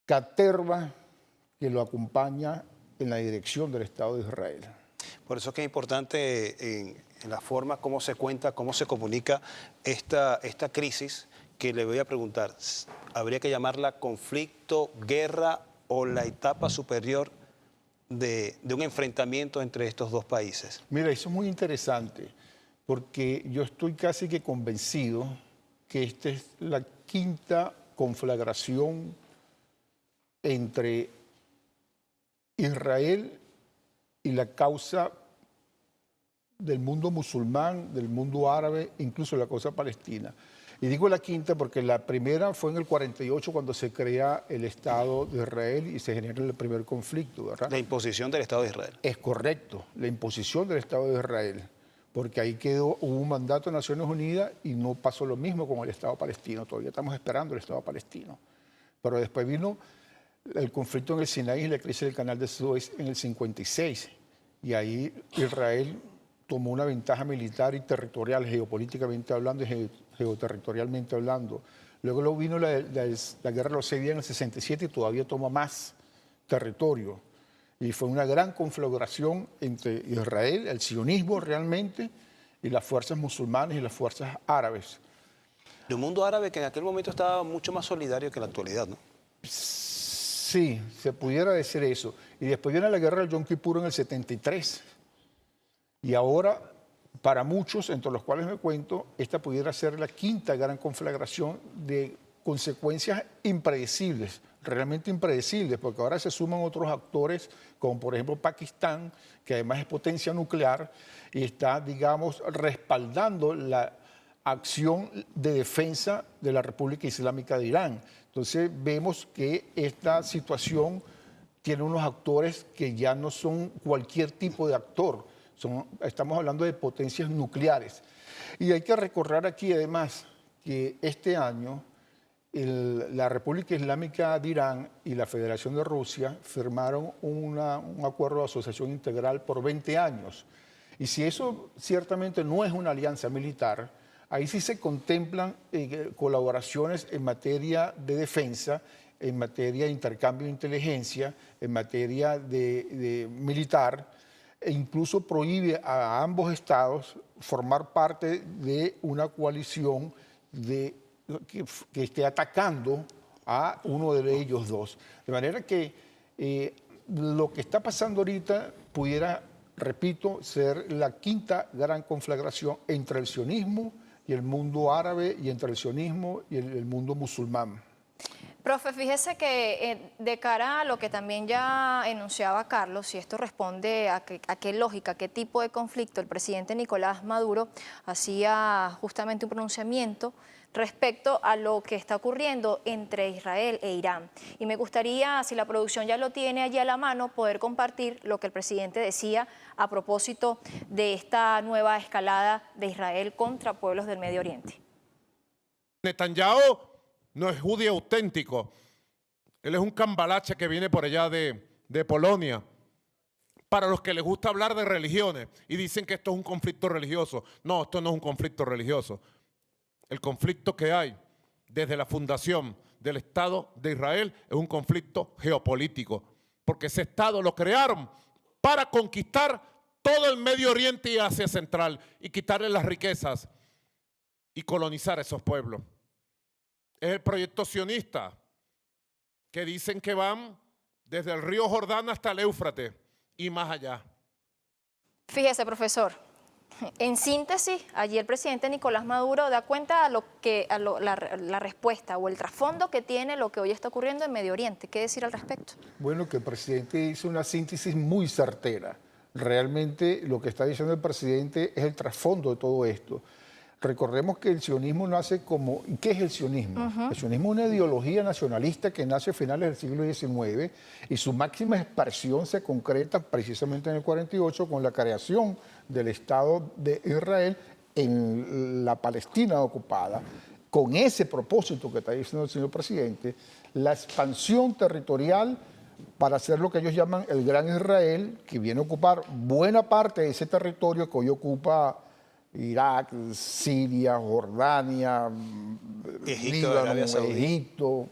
caterva que lo acompaña en la dirección del Estado de Israel.
Por eso es que es importante en la forma como se cuenta, cómo se comunica esta crisis, que le voy a preguntar, ¿habría que llamarla conflicto, guerra o la etapa superior de un enfrentamiento entre estos dos países?
Mira, eso es muy interesante, porque yo estoy casi que convencido que esta es la quinta conflagración entre Israel y la causa del mundo musulmán, del mundo árabe, incluso la causa palestina. Y digo la quinta porque la primera fue en el 48 cuando se crea el Estado de Israel y se genera el primer conflicto, ¿verdad?
La imposición del Estado de Israel.
Es correcto, la imposición del Estado de Israel, porque ahí hubo un mandato de Naciones Unidas y no pasó lo mismo con el Estado palestino, todavía estamos esperando el Estado palestino. Pero después vino el conflicto en el Sinaí y la crisis del canal de Suez en el 56. Y ahí Israel tomó una ventaja militar y territorial, geopolíticamente hablando y geoterritorialmente hablando. Luego vino la guerra de los 6 días en el 67 y todavía toma más territorio. Y fue una gran conflagración entre Israel, el sionismo realmente, y las fuerzas musulmanas y las fuerzas árabes.
De un mundo árabe que en aquel momento estaba mucho más solidario que en la actualidad, ¿no?
Sí, se pudiera decir eso. Y después viene la guerra del Yom Kippur en el 73. Y ahora, para muchos, entre los cuales me cuento, esta pudiera ser la quinta gran conflagración de consecuencias impredecibles, realmente impredecibles, porque ahora se suman otros actores, como por ejemplo Pakistán, que además es potencia nuclear, y está, digamos, respaldando la acción de defensa de la República Islámica de Irán. Entonces vemos que esta situación tiene unos actores que ya no son cualquier tipo de actor, estamos hablando de potencias nucleares. Y hay que recordar aquí además que este año la República Islámica de Irán y la Federación de Rusia firmaron un acuerdo de asociación integral por 20 años. Y si eso ciertamente no es una alianza militar, ahí sí se contemplan colaboraciones en materia de defensa, en materia de intercambio de inteligencia, en materia de militar, e incluso prohíbe a ambos estados formar parte de una coalición que esté atacando a uno de ellos dos. De manera que lo que está pasando ahorita pudiera, repito, ser la quinta gran conflagración entre el sionismo y el mundo árabe y entre el sionismo y el mundo musulmán.
Profe, fíjese que de cara a lo que también ya enunciaba Carlos, si esto responde a qué lógica, qué tipo de conflicto, el presidente Nicolás Maduro hacía justamente un pronunciamiento respecto a lo que está ocurriendo entre Israel e Irán. Y me gustaría, si la producción ya lo tiene allí a la mano, poder compartir lo que el presidente decía a propósito de esta nueva escalada de Israel contra pueblos del Medio Oriente.
Netanyahu no es judío auténtico. Él es un cambalache que viene por allá de Polonia. Para los que les gusta hablar de religiones y dicen que esto es un conflicto religioso. No, esto no es un conflicto religioso. El conflicto que hay desde la fundación del Estado de Israel es un conflicto geopolítico, porque ese Estado lo crearon para conquistar todo el Medio Oriente y Asia Central y quitarle las riquezas y colonizar esos pueblos. Es el proyecto sionista, que dicen que van desde el río Jordán hasta el Éufrates y más allá.
Fíjese, profesor, en síntesis, allí el presidente Nicolás Maduro da cuenta la respuesta o el trasfondo que tiene lo que hoy está ocurriendo en Medio Oriente. ¿Qué decir al respecto?
Bueno, que el presidente hizo una síntesis muy certera. Realmente lo que está diciendo el presidente es el trasfondo de todo esto. Recordemos que el sionismo nace como... ¿Qué es el sionismo? El sionismo es una ideología nacionalista que nace a finales del siglo XIX y su máxima expresión se concreta precisamente en el 48 con la creación del Estado de Israel en la Palestina ocupada. Con ese propósito que está diciendo el señor presidente, la expansión territorial para hacer lo que ellos llaman el Gran Israel, que viene a ocupar buena parte de ese territorio que hoy ocupa Irak, Siria, Jordania, Líbano, Egipto,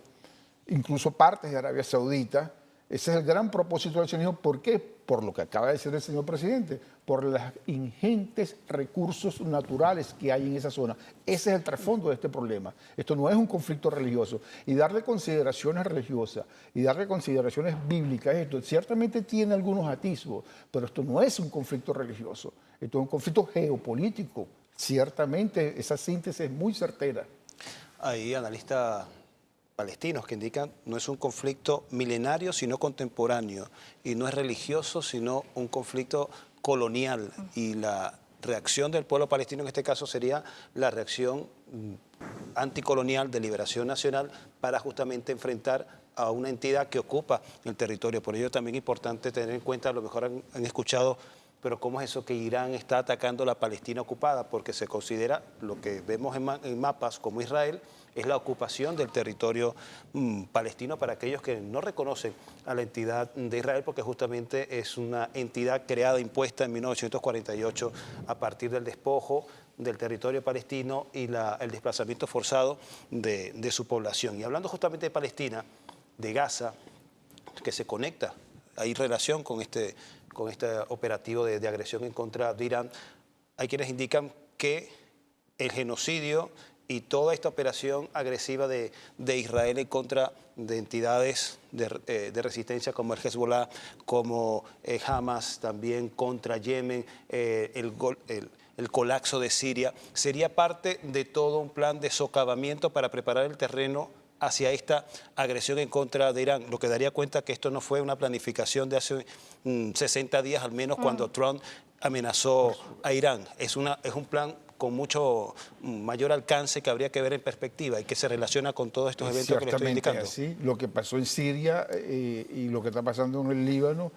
incluso partes de Arabia Saudita. Ese es el gran propósito del sionismo. ¿Por qué? Por lo que acaba de decir el señor presidente, por los ingentes recursos naturales que hay en esa zona. Ese es el trasfondo de este problema. Esto no es un conflicto religioso. Y darle consideraciones religiosas y darle consideraciones bíblicas, esto ciertamente tiene algunos atisbos, pero esto no es un conflicto religioso. Esto es un conflicto geopolítico. Ciertamente esa síntesis es muy certera.
Hay analistas palestinos que indican no es un conflicto milenario sino contemporáneo y no es religioso sino un conflicto colonial y la reacción del pueblo palestino en este caso sería la reacción anticolonial de liberación nacional para justamente enfrentar a una entidad que ocupa el territorio. Por ello también es importante tener en cuenta, a lo mejor han escuchado pero ¿cómo es eso que Irán está atacando la Palestina ocupada? Porque se considera, lo que vemos en mapas como Israel, es la ocupación del territorio palestino para aquellos que no reconocen a la entidad de Israel, porque justamente es una entidad creada, impuesta en 1948 a partir del despojo del territorio palestino y el desplazamiento forzado de su población. Y hablando justamente de Palestina, de Gaza, que se conecta, hay relación con este operativo de agresión en contra de Irán, hay quienes indican que el genocidio y toda esta operación agresiva de Israel en contra de entidades de resistencia como el Hezbollah, como Hamas, también contra Yemen, el colapso de Siria, sería parte de todo un plan de socavamiento para preparar el terreno hacia esta agresión en contra de Irán, lo que daría cuenta que esto no fue una planificación de hace 60 días, al menos cuando Trump amenazó a Irán. Es un plan con mucho mayor alcance que habría que ver en perspectiva y que se relaciona con todos estos eventos que le estoy indicando.
Así, lo que pasó en Siria y lo que está pasando en el Líbano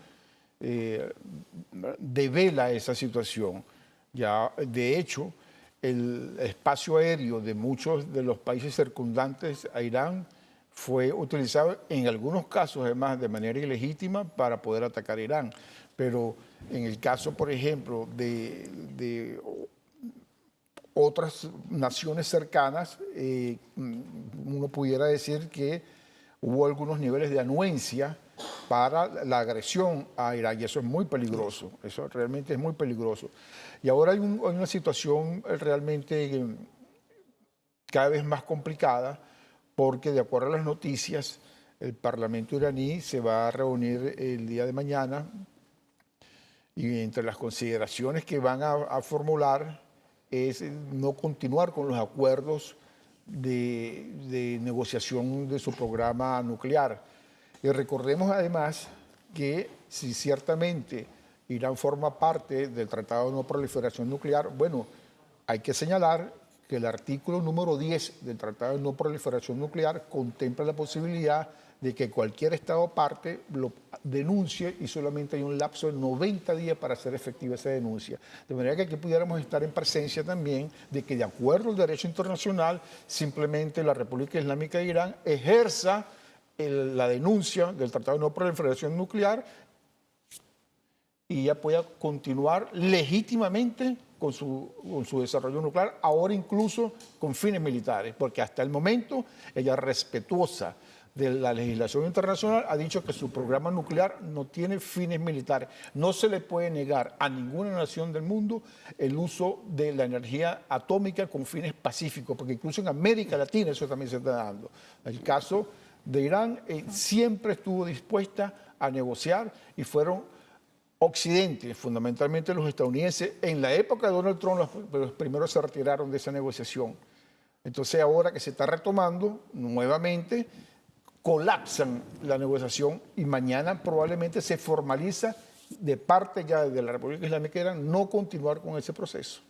devela esa situación. Ya, de hecho, el espacio aéreo de muchos de los países circundantes a Irán fue utilizado en algunos casos, además, de manera ilegítima para poder atacar a Irán. Pero en el caso, por ejemplo, de otras naciones cercanas, uno pudiera decir que hubo algunos niveles de anuencia para la agresión a Irán, y eso es muy peligroso, eso realmente es muy peligroso. Y ahora hay una situación realmente cada vez más complicada, porque de acuerdo a las noticias, el Parlamento iraní se va a reunir el día de mañana, y entre las consideraciones que van a formular es no continuar con los acuerdos de negociación de su programa nuclear. Y recordemos además que si ciertamente Irán forma parte del Tratado de No Proliferación Nuclear, bueno, hay que señalar que el artículo número 10 del Tratado de No Proliferación Nuclear contempla la posibilidad de que cualquier Estado parte lo denuncie y solamente hay un lapso de 90 días para hacer efectiva esa denuncia. De manera que aquí pudiéramos estar en presencia también de que, de acuerdo al derecho internacional, simplemente la República Islámica de Irán ejerza la denuncia del Tratado de No Proliferación Nuclear y ya pueda continuar legítimamente con su desarrollo nuclear, ahora incluso con fines militares, porque hasta el momento ella, respetuosa de la legislación internacional, ha dicho que su programa nuclear no tiene fines militares. No se le puede negar a ninguna nación del mundo el uso de la energía atómica con fines pacíficos, porque incluso en América Latina eso también se está dando. El caso de Irán siempre estuvo dispuesta a negociar y fueron Occidente, fundamentalmente los estadounidenses, en la época de Donald Trump, los primeros se retiraron de esa negociación. Entonces ahora que se está retomando nuevamente, colapsan la negociación y mañana probablemente se formaliza de parte ya de la República Islámica de Irán no continuar con ese proceso.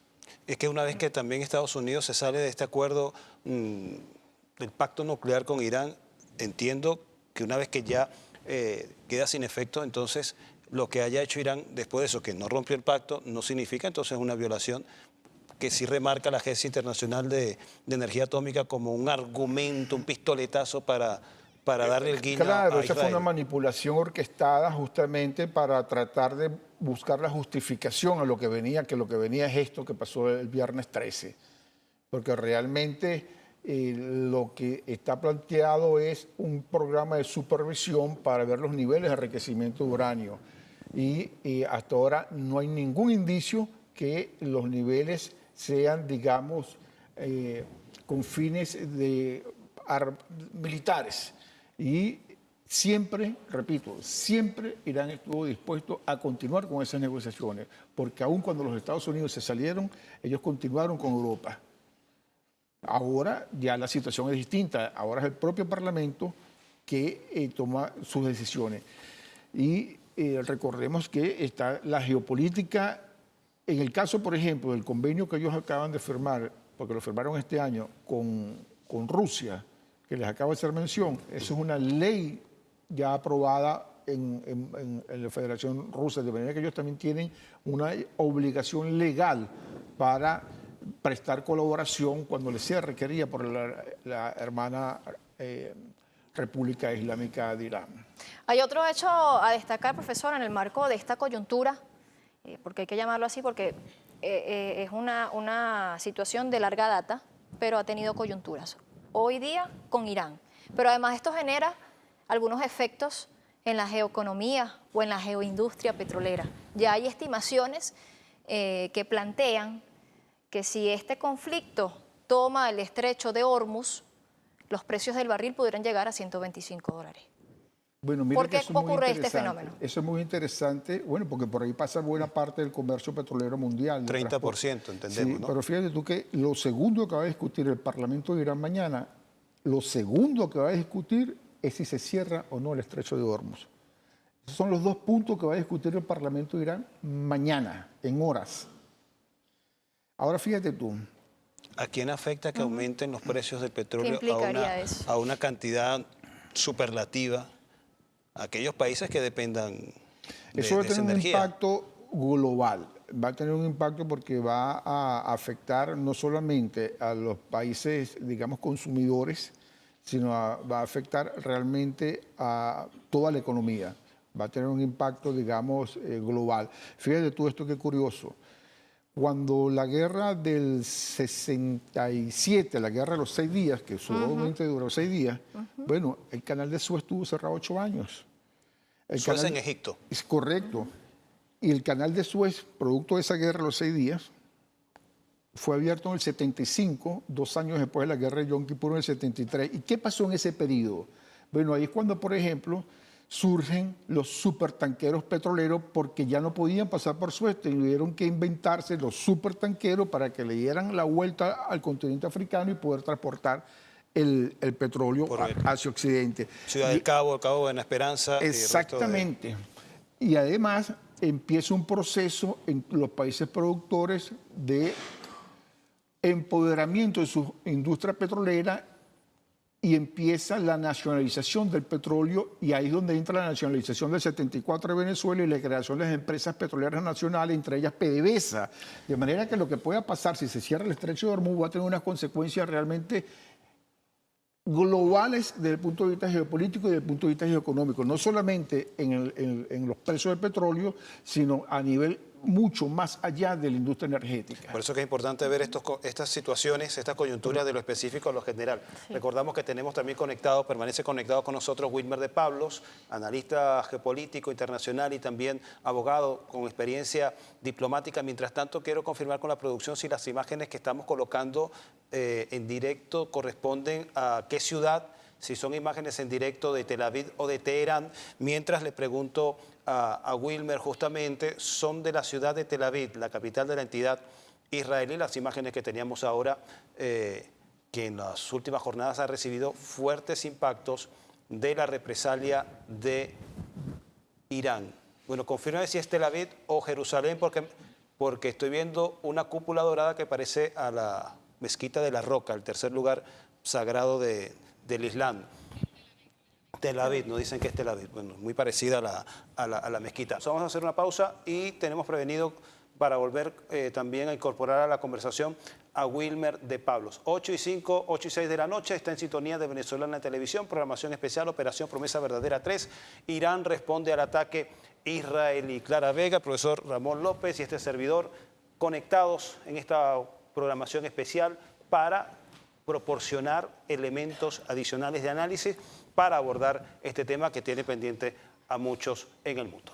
Es que una vez que también Estados Unidos se sale de este acuerdo del pacto nuclear con Irán, entiendo que una vez que ya queda sin efecto, entonces lo que haya hecho Irán después de eso, que no rompió el pacto, no significa entonces una violación, que sí remarca la Agencia Internacional de Energía Atómica como un argumento, un pistoletazo para darle el guiño a Israel.
Claro, esa fue una manipulación orquestada justamente para tratar de buscar la justificación a lo que venía, que lo que venía es esto que pasó el viernes 13. Porque realmente lo que está planteado es un programa de supervisión para ver los niveles de enriquecimiento de uranio. Y hasta ahora no hay ningún indicio que los niveles sean, digamos, con fines militares. Y siempre, repito, siempre Irán estuvo dispuesto a continuar con esas negociaciones, porque aun cuando los Estados Unidos se salieron, ellos continuaron con Europa. Ahora ya la situación es distinta, ahora es el propio Parlamento que toma sus decisiones. Y recordemos que está la geopolítica, en el caso, por ejemplo, del convenio que ellos acaban de firmar, porque lo firmaron este año con Rusia, que les acabo de hacer mención, eso es una ley ya aprobada en la Federación Rusa, de manera que ellos también tienen una obligación legal para prestar colaboración cuando les sea requerida por la hermana República Islámica de Irán.
Hay otro hecho a destacar, profesor, en el marco de esta coyuntura, porque hay que llamarlo así, porque es una situación de larga data, pero ha tenido coyunturas. Hoy día con Irán. Pero además esto genera algunos efectos en la geoeconomía o en la geoindustria petrolera. Ya hay estimaciones que plantean que si este conflicto toma el estrecho de Hormuz, los precios del barril pudieran llegar a $125.
Bueno, mira
¿Por
que
qué
eso es muy
ocurre este
interesante.
fenómeno?
Eso es muy interesante, bueno, porque por ahí pasa buena parte del comercio petrolero mundial.
30%, entendemos,
sí,
¿no?
pero fíjate tú que lo segundo que va a discutir el Parlamento de Irán mañana, lo segundo que va a discutir es si se cierra o no el estrecho de Hormuz. Esos son los dos puntos que va a discutir el Parlamento de Irán mañana, en horas. Ahora fíjate tú.
¿A quién afecta que aumenten los precios del petróleo
implicaría eso?
a una cantidad superlativa? Aquellos países que dependan de
Eso va a
esa
tener un
energía.
impacto global. Va a tener un impacto porque va a afectar no solamente a los países, digamos, consumidores, sino va a afectar realmente a toda la economía. Va a tener un impacto, digamos, global. Fíjate tú esto qué curioso. Cuando la guerra del 67, la guerra de los 6 días, que solamente duró 6 días, bueno, el canal de Suez estuvo cerrado 8 años.
Suez en Egipto.
Es correcto. Y el canal de Suez, producto de esa guerra de los 6 días, fue abierto en el 75, 2 años después de la guerra de Yom Kippur en el 73. ¿Y qué pasó en ese periodo? Bueno, ahí es cuando, por ejemplo, surgen los supertanqueros petroleros porque ya no podían pasar por Suez, tuvieron que inventarse los supertanqueros para que le dieran la vuelta al continente africano y poder transportar el petróleo hacia Occidente.
Ciudad del Cabo, el Cabo Buena Esperanza.
Exactamente. Y además empieza un proceso en los países productores de empoderamiento de su industria petrolera y empieza la nacionalización del petróleo, y ahí es donde entra la nacionalización del 74 de Venezuela y la creación de las empresas petroleras nacionales, entre ellas PDVSA. De manera que lo que pueda pasar si se cierra el estrecho de Hormuz va a tener unas consecuencias realmente globales desde el punto de vista geopolítico y desde el punto de vista geoeconómico, no solamente en los precios del petróleo, sino a nivel mucho más allá de la industria energética.
Por eso que es importante ver estas situaciones, estas coyunturas de lo específico a lo general. Sí. Recordamos que tenemos también permanece conectado con nosotros Wilmer de Pablos, analista geopolítico internacional y también abogado con experiencia diplomática. Mientras tanto, quiero confirmar con la producción si las imágenes que estamos colocando en directo corresponden a qué ciudad, si son imágenes en directo de Tel Aviv o de Teherán. Mientras le pregunto a Wilmer, justamente, son de la ciudad de Tel Aviv, la capital de la entidad israelí. Las imágenes que teníamos ahora, que en las últimas jornadas ha recibido fuertes impactos de la represalia de Irán. Bueno, confírmame si es Tel Aviv o Jerusalén, porque estoy viendo una cúpula dorada que parece a la Mezquita de la Roca, el tercer lugar sagrado del Islam. Tel Aviv, nos dicen que es Tel Aviv. Bueno, muy parecida a la mezquita. Vamos a hacer una pausa y tenemos prevenido para volver también a incorporar a la conversación a Wilmer de Pablos. 8:05, 8:06 de la noche, está en sintonía de Venezolana Televisión, programación especial, Operación Promesa Verdadera 3. Irán responde al ataque israelí. Clara Vega, profesor Ramón López y este servidor conectados en esta programación especial para proporcionar elementos adicionales de análisis para abordar este tema que tiene pendiente a muchos en el mundo.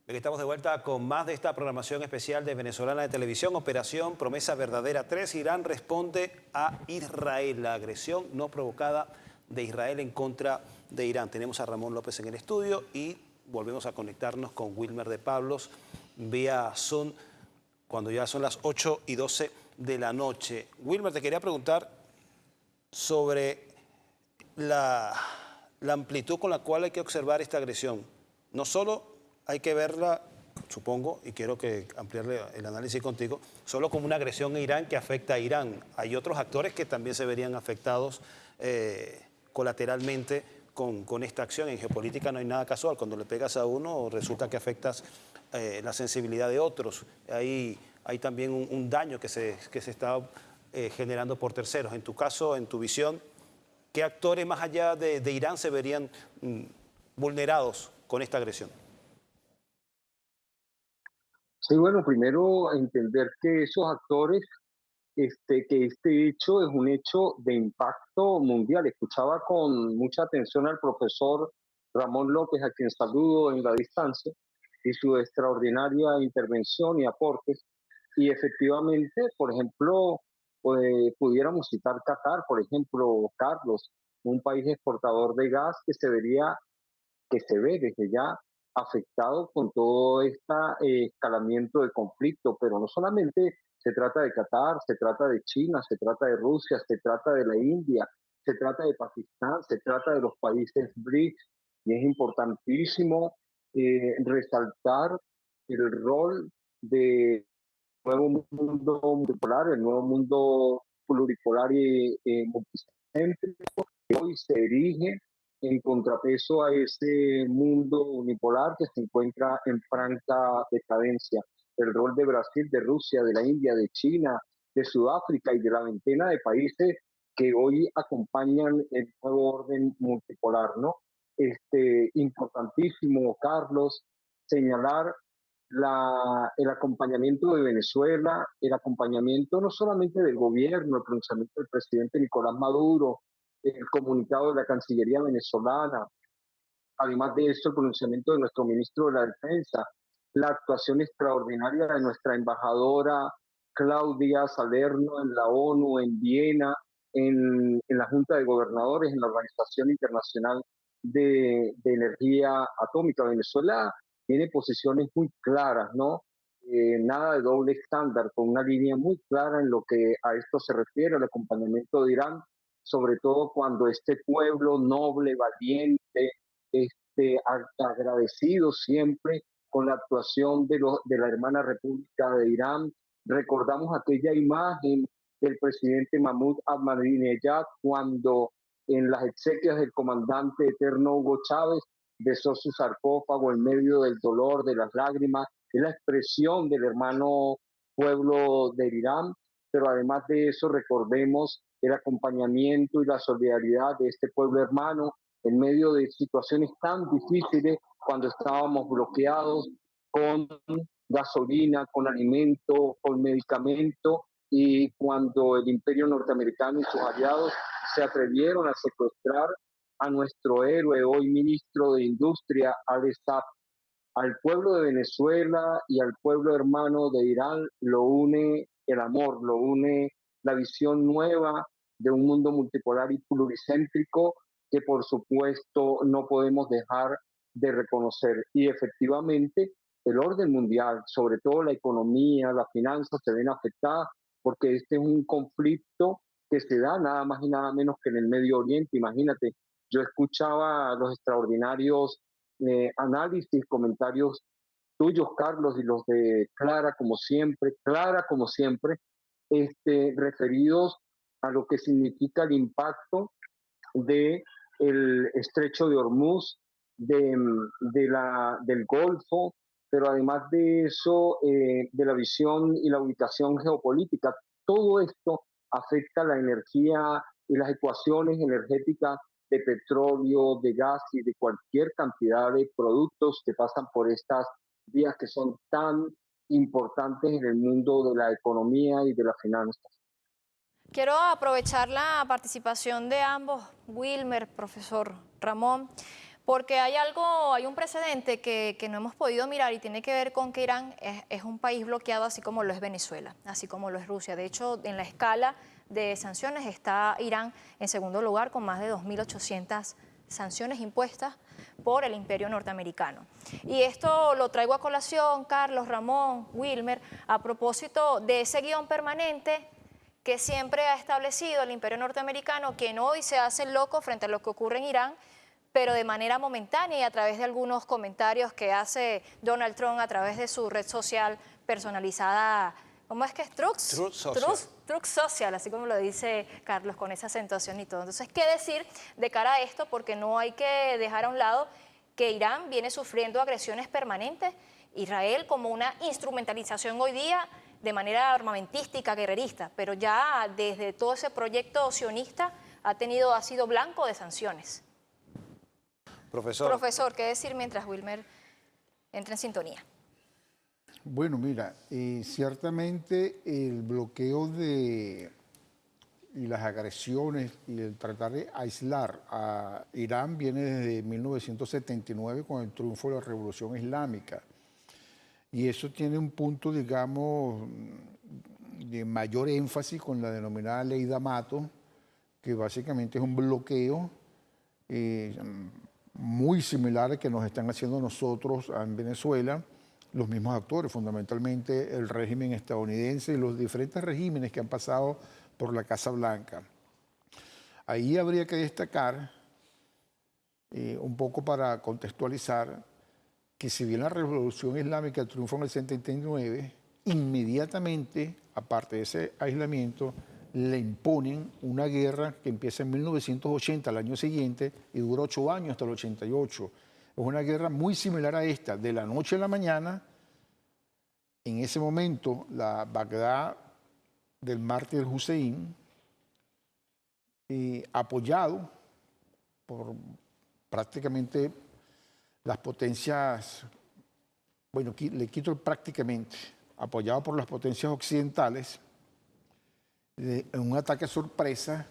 Estamos de vuelta con más de esta programación especial de Venezolana de Televisión, Operación Promesa Verdadera 3. Irán responde a Israel, la agresión no provocada de Israel en contra de Irán. Tenemos a Ramón López en el estudio y volvemos a conectarnos con Wilmer de Pablos vía Zoom cuando ya son las 8:12 de la noche. Wilmer, te quería preguntar sobre la amplitud con la cual hay que observar esta agresión. No solo hay que verla supongo, y quiero que ampliarle el análisis contigo, solo como una agresión a Irán que afecta a Irán. Hay otros actores que también se verían afectados colateralmente con esta acción. En geopolítica no hay nada casual. Cuando le pegas a uno, resulta que afectas la sensibilidad de otros. Hay también un daño que se está generando por terceros. En tu caso, en tu visión, ¿qué actores más allá de Irán se verían vulnerados con esta agresión?
Sí, bueno, primero entender que esos actores, que este hecho es un hecho de impacto mundial. Escuchaba con mucha atención al profesor Ramón López, a quien saludo en la distancia, y su extraordinaria intervención y aportes. Y efectivamente, por ejemplo, pudiéramos citar Qatar, por ejemplo, Carlos, un país exportador de gas que se ve desde ya afectado con todo este escalamiento del conflicto, pero no solamente se trata de Qatar, se trata de China, se trata de Rusia, se trata de la India, se trata de Pakistán, se trata de los países BRICS, y es importantísimo resaltar el rol del nuevo mundo multipolar, el nuevo mundo pluripolar y multicéntrico, que hoy se erige en contrapeso a ese mundo unipolar que se encuentra en franca decadencia. El rol de Brasil, de Rusia, de la India, de China, de Sudáfrica y de la veintena de países que hoy acompañan el nuevo orden multipolar, ¿no? Importantísimo, Carlos, señalar el acompañamiento de Venezuela, el acompañamiento no solamente del gobierno, el pronunciamiento del presidente Nicolás Maduro, el comunicado de la Cancillería venezolana, además de eso el pronunciamiento de nuestro ministro de la Defensa, la actuación extraordinaria de nuestra embajadora Claudia Salerno en la ONU, en Viena, en la Junta de Gobernadores, en la Organización Internacional de Energía Atómica. Venezuela tiene posiciones muy claras, ¿no? Nada de doble estándar, con una línea muy clara en lo que a esto se refiere, al acompañamiento de Irán, sobre todo cuando este pueblo noble, valiente, agradecido siempre con la actuación de la hermana República de Irán. Recordamos aquella imagen del presidente Mahmoud Ahmadinejad cuando en las exequias del comandante eterno Hugo Chávez besó su sarcófago en medio del dolor, de las lágrimas. Es la expresión del hermano pueblo de Irán, pero además de eso recordemos el acompañamiento y la solidaridad de este pueblo hermano en medio de situaciones tan difíciles, cuando estábamos bloqueados con gasolina, con alimento, con medicamento, y cuando el imperio norteamericano y sus aliados se atrevieron a secuestrar a nuestro héroe, hoy ministro de Industria, Ali Saab. Al pueblo de Venezuela y al pueblo hermano de Irán lo une el amor, lo une la visión nueva de un mundo multipolar y pluricéntrico que por supuesto no podemos dejar de reconocer. Y efectivamente el orden mundial, sobre todo la economía, las finanzas, se ven afectadas porque este es un conflicto que se da nada más y nada menos que en el Medio Oriente. Imagínate, yo escuchaba los extraordinarios análisis, comentarios tuyos, Carlos, y los de Clara, como siempre, referidos a lo que significa el impacto de el estrecho de Hormuz, del Golfo, pero además de eso, de la visión y la ubicación geopolítica. Todo esto afecta la energía y las ecuaciones energéticas de petróleo, de gas y de cualquier cantidad de productos que pasan por estas vías que son tan importantes en el mundo de la economía y de las finanzas.
Quiero aprovechar la participación de ambos, Wilmer, profesor Ramón, porque hay un precedente que no hemos podido mirar y tiene que ver con que Irán es un país bloqueado así como lo es Venezuela, así como lo es Rusia. De hecho, en la escala de sanciones está Irán en segundo lugar con más de 2.800 sanciones impuestas por el imperio norteamericano. Y esto lo traigo a colación, Carlos, Ramón, Wilmer, a propósito de ese guión permanente que siempre ha establecido el imperio norteamericano, quien hoy se hace loco frente a lo que ocurre en Irán, pero de manera momentánea y a través de algunos comentarios que hace Donald Trump a través de su red social personalizada. ¿Cómo es que es? Truth Social, así como lo dice Carlos, con esa acentuación y todo. Entonces, ¿qué decir de cara a esto? Porque no hay que dejar a un lado que Irán viene sufriendo agresiones permanentes. Israel como una instrumentalización hoy día de manera armamentística, guerrerista, pero ya desde todo ese proyecto sionista ha sido blanco de sanciones. Profesor, ¿qué decir mientras Wilmer entra en sintonía?
Bueno, mira, ciertamente el bloqueo y las agresiones y el tratar de aislar a Irán viene desde 1979 con el triunfo de la Revolución Islámica. Y eso tiene un punto, digamos, de mayor énfasis con la denominada Ley D'Amato, que básicamente es un bloqueo muy similar al que nos están haciendo nosotros en Venezuela, los mismos actores, fundamentalmente el régimen estadounidense y los diferentes regímenes que han pasado por la Casa Blanca. Ahí habría que destacar, un poco para contextualizar, que si bien la Revolución Islámica triunfó en el 79, inmediatamente, aparte de ese aislamiento, le imponen una guerra que empieza en 1980, al año siguiente, y dura 8 años hasta el 88. Es una guerra muy similar a esta, de la noche a la mañana. En ese momento, la Bagdad del mártir Hussein, apoyado por prácticamente las potencias, bueno, le quito el prácticamente, apoyado por las potencias occidentales, en un ataque sorpresa,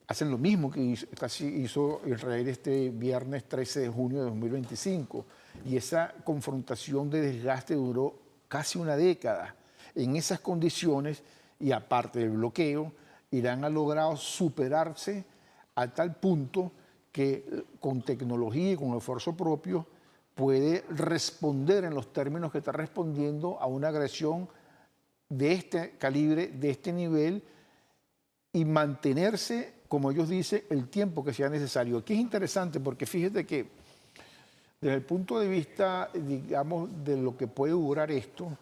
hacen lo mismo que casi hizo Israel este viernes 13 de junio de 2025. Y esa confrontación de desgaste duró casi una década. En esas condiciones, y aparte del bloqueo, Irán ha logrado superarse a tal punto que con tecnología y con esfuerzo propio puede responder en los términos que está respondiendo a una agresión de este calibre, de este nivel, y mantenerse, como ellos dicen, el tiempo que sea necesario. Aquí es interesante porque fíjate que desde el punto de vista, digamos, de lo que puede durar esto,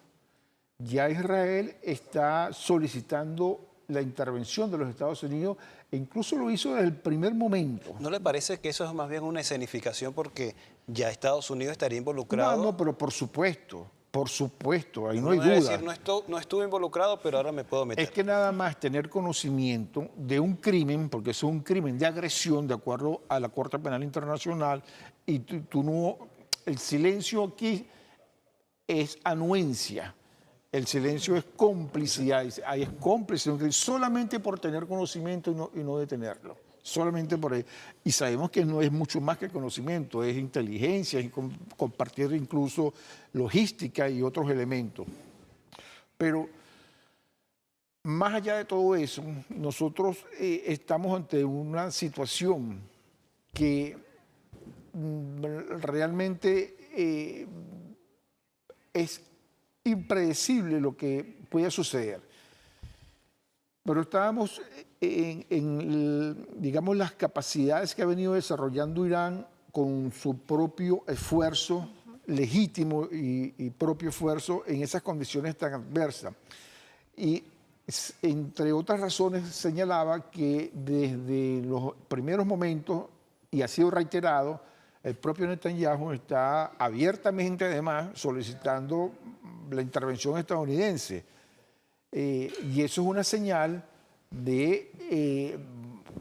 ya Israel está solicitando la intervención de los Estados Unidos e incluso lo hizo desde el primer momento.
¿No le parece que eso es más bien una escenificación porque ya Estados Unidos estaría involucrado?
No, pero por supuesto, ahí no hay duda.
Decir, no estuve involucrado, pero ahora me puedo meter.
Es que nada más tener conocimiento de un crimen, porque eso es un crimen de agresión de acuerdo a la Corte Penal Internacional, y tú no, el silencio aquí es anuencia. El silencio es complicidad, ahí es cómplice, solamente por tener conocimiento y no detenerlo, solamente por ahí. Y sabemos que no es mucho más que conocimiento, es inteligencia, y compartir incluso logística y otros elementos. Pero más allá de todo eso, nosotros estamos ante una situación que realmente es impredecible lo que puede suceder. Pero estábamos digamos, las capacidades que ha venido desarrollando Irán con su propio esfuerzo legítimo y propio esfuerzo en esas condiciones tan adversas. Y entre otras razones señalaba que desde los primeros momentos, y ha sido reiterado, el propio Netanyahu está abiertamente además solicitando la intervención estadounidense. Y eso es una señal de,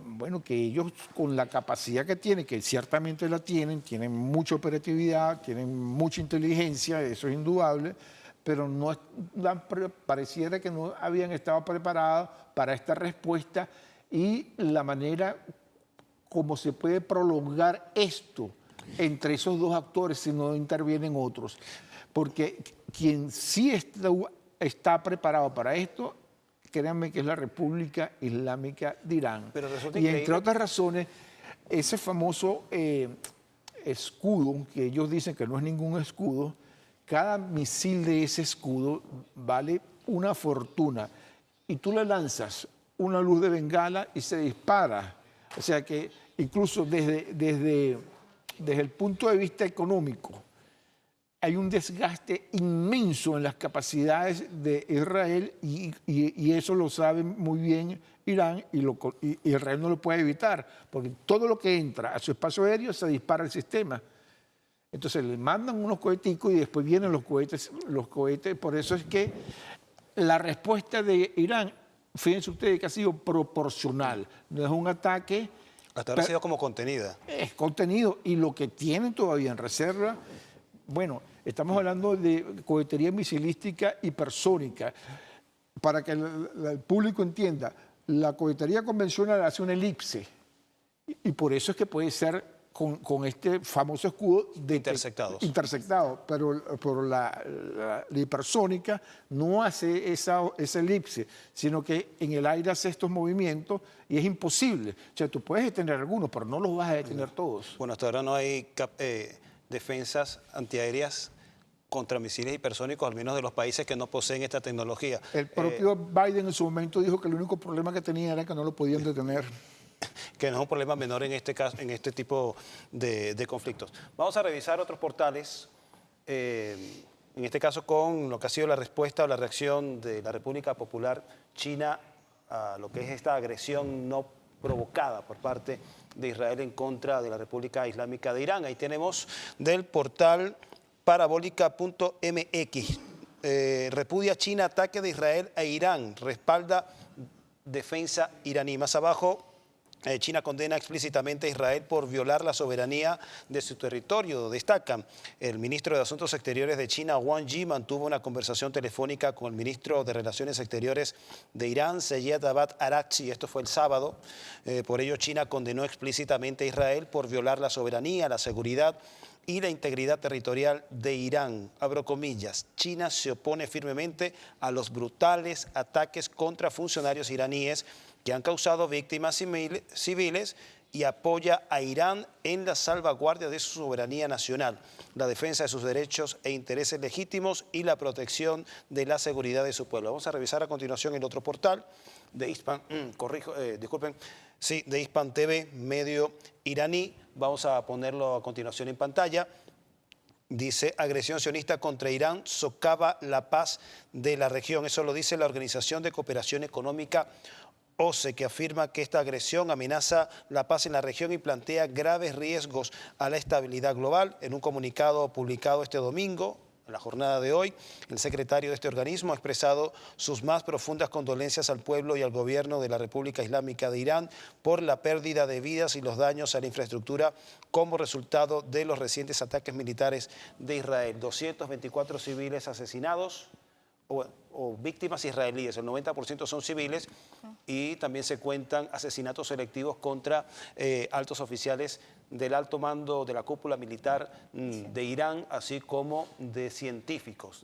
bueno, que ellos con la capacidad que tienen, que ciertamente la tienen mucha operatividad, tienen mucha inteligencia, eso es indudable, pero no pareciera que no habían estado preparados para esta respuesta y la manera como se puede prolongar esto entre esos dos actores si no intervienen otros. Porque quien sí está preparado para esto, créanme que es la República Islámica de Irán.
Pero resulta
y
increíble.
entre otras razones, ese famoso escudo, que ellos dicen que no es ningún escudo, cada misil de ese escudo vale una fortuna. Y tú le lanzas una luz de bengala y se dispara. O sea que incluso desde desde el punto de vista económico, hay un desgaste inmenso en las capacidades de Israel y eso lo sabe muy bien Irán y Israel no lo puede evitar, porque todo lo que entra a su espacio aéreo se dispara el sistema. Entonces le mandan unos coheticos y después vienen los cohetes. Por eso es que la respuesta de Irán, fíjense ustedes que ha sido proporcional, no es un ataque.
Hasta ahora ha sido como contenida.
Es contenido y lo que tienen todavía en reserva, bueno, estamos hablando de cohetería misilística hipersónica. Para que el público entienda, la cohetería convencional hace una elipse y por eso es que puede ser con este famoso escudo de interceptado, pero la hipersónica no hace esa elipse, sino que en el aire hace estos movimientos y es imposible. O sea, tú puedes detener algunos, pero no los vas a detener todos.
Bueno, hasta ahora no hay defensas antiaéreas contra misiles hipersónicos, al menos de los países que no poseen esta tecnología.
El propio Biden en su momento dijo que el único problema que tenía era que no lo podían detener.
Que no es un problema menor en este caso, en este tipo de conflictos. Vamos a revisar otros portales, en este caso con lo que ha sido la respuesta o la reacción de la República Popular China a lo que es esta agresión no provocada por parte de Israel en contra de la República Islámica de Irán. Ahí tenemos del portal parabólica.mx. Repudia China ataque de Israel a Irán, respalda defensa iraní. Más abajo, China condena explícitamente a Israel por violar la soberanía de su territorio. Destacan, el ministro de Asuntos Exteriores de China, Wang Yi, mantuvo una conversación telefónica con el ministro de Relaciones Exteriores de Irán, Seyed Abbas Araghchi. Esto fue el sábado. Por ello, China condenó explícitamente a Israel por violar la soberanía, la seguridad y la integridad territorial de Irán. Abro comillas, China se opone firmemente a los brutales ataques contra funcionarios iraníes que han causado víctimas civiles y apoya a Irán en la salvaguardia de su soberanía nacional, la defensa de sus derechos e intereses legítimos y la protección de la seguridad de su pueblo. Vamos a revisar a continuación el otro portal de Hispan, de Hispan TV, medio iraní. Vamos a ponerlo a continuación en pantalla. Dice, agresión sionista contra Irán socava la paz de la región. Eso lo dice la Organización de Cooperación Económica OCE, que afirma que esta agresión amenaza la paz en la región y plantea graves riesgos a la estabilidad global. En un comunicado publicado este domingo, en la jornada de hoy, el secretario de este organismo ha expresado sus más profundas condolencias al pueblo y al gobierno de la República Islámica de Irán por la pérdida de vidas y los daños a la infraestructura como resultado de los recientes ataques militares de Israel. 224 civiles asesinados o víctimas israelíes, el 90% son civiles, y también se cuentan asesinatos selectivos contra altos oficiales del alto mando de la cúpula militar de Irán, así como de científicos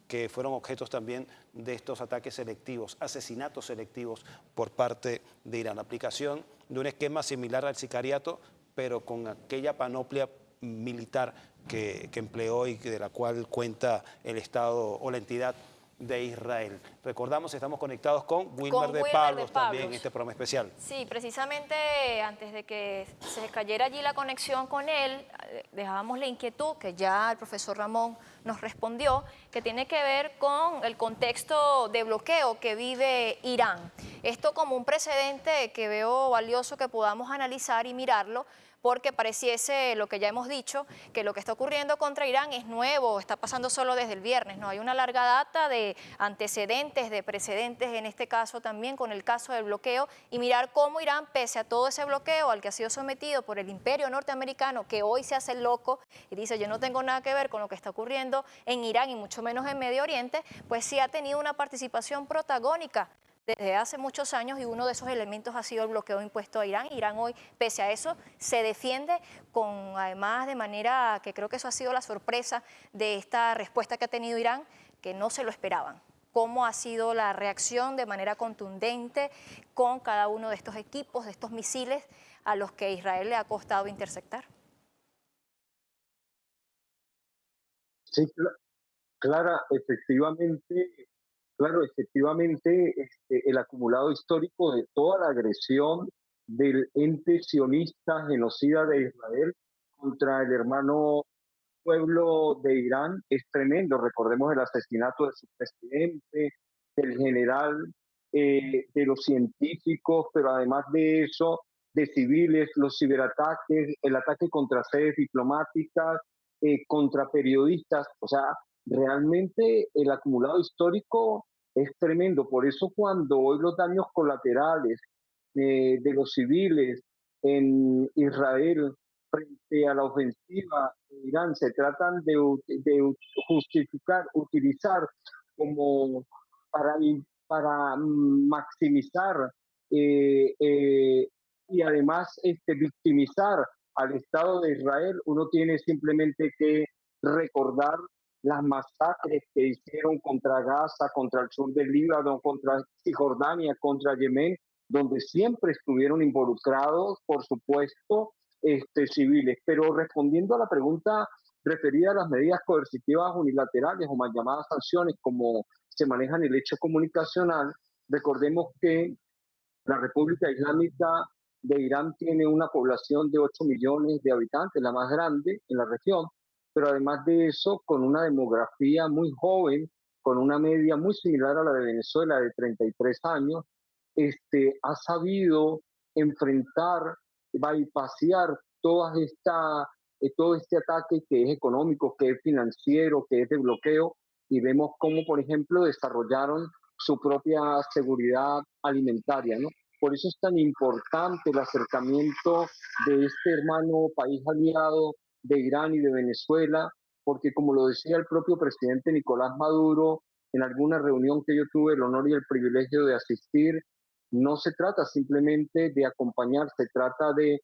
que fueron objetos también de estos ataques selectivos, asesinatos selectivos por parte de Irán. Aplicación de un esquema similar al sicariato, pero con aquella panoplia militar que empleó y de la cual cuenta el Estado o la entidad de Israel. Recordamos, estamos conectados con Wilmer de Pablos también en este programa especial.
Sí, precisamente antes de que se cayera allí la conexión con él, dejábamos la inquietud que ya el profesor Ramón nos respondió, que tiene que ver con el contexto de bloqueo que vive Irán. Esto como un precedente que veo valioso que podamos analizar y mirarlo, porque pareciese lo que ya hemos dicho, que lo que está ocurriendo contra Irán es nuevo, está pasando solo desde el viernes, ¿no? Hay una larga data de antecedentes, de precedentes, en este caso también con el caso del bloqueo, y mirar cómo Irán, pese a todo ese bloqueo al que ha sido sometido por el imperio norteamericano, que hoy se hace loco y dice yo no tengo nada que ver con lo que está ocurriendo en Irán y mucho menos en Medio Oriente, pues sí ha tenido una participación protagónica desde hace muchos años, y uno de esos elementos ha sido el bloqueo impuesto a Irán. Irán hoy, pese a eso, se defiende con, además, de manera que creo que eso ha sido la sorpresa de esta respuesta que ha tenido Irán, que no se lo esperaban. Cómo ha sido la reacción de manera contundente con cada uno de estos equipos, de estos misiles a los que Israel le ha costado interceptar.
Sí, Clara, efectivamente, el acumulado histórico de toda la agresión del ente sionista genocida de Israel contra el hermano pueblo de Irán es tremendo. Recordemos el asesinato de su presidente, del general, de los científicos, pero además de eso, de civiles, los ciberataques, el ataque contra sedes diplomáticas, contra periodistas. O sea, realmente el acumulado histórico es tremendo. Por eso cuando hoy los daños colaterales de los civiles en Israel frente a la ofensiva de Irán se tratan de justificar, utilizar como para, para maximizar eh, eh, y además victimizar al Estado de Israel, uno tiene simplemente que recordar las masacres que hicieron contra Gaza, contra el sur del Líbano, contra Cisjordania, contra Yemen, donde siempre estuvieron involucrados, por supuesto, civiles. Pero respondiendo a la pregunta referida a las medidas coercitivas unilaterales o mal llamadas sanciones, como se manejan en el hecho comunicacional, recordemos que la República Islámica de Irán tiene una población de 8 millones de habitantes, la más grande en la región, pero además de eso, con una demografía muy joven, con una media muy similar a la de Venezuela de 33 años, ha sabido enfrentar, bypassear todo este ataque que es económico, que es financiero, que es de bloqueo, y vemos cómo, por ejemplo, desarrollaron su propia seguridad alimentaria, ¿no? Por eso es tan importante el acercamiento de este hermano país aliado de Irán y de Venezuela, porque como lo decía el propio presidente Nicolás Maduro, en alguna reunión que yo tuve el honor y el privilegio de asistir, no se trata simplemente de acompañar, se trata de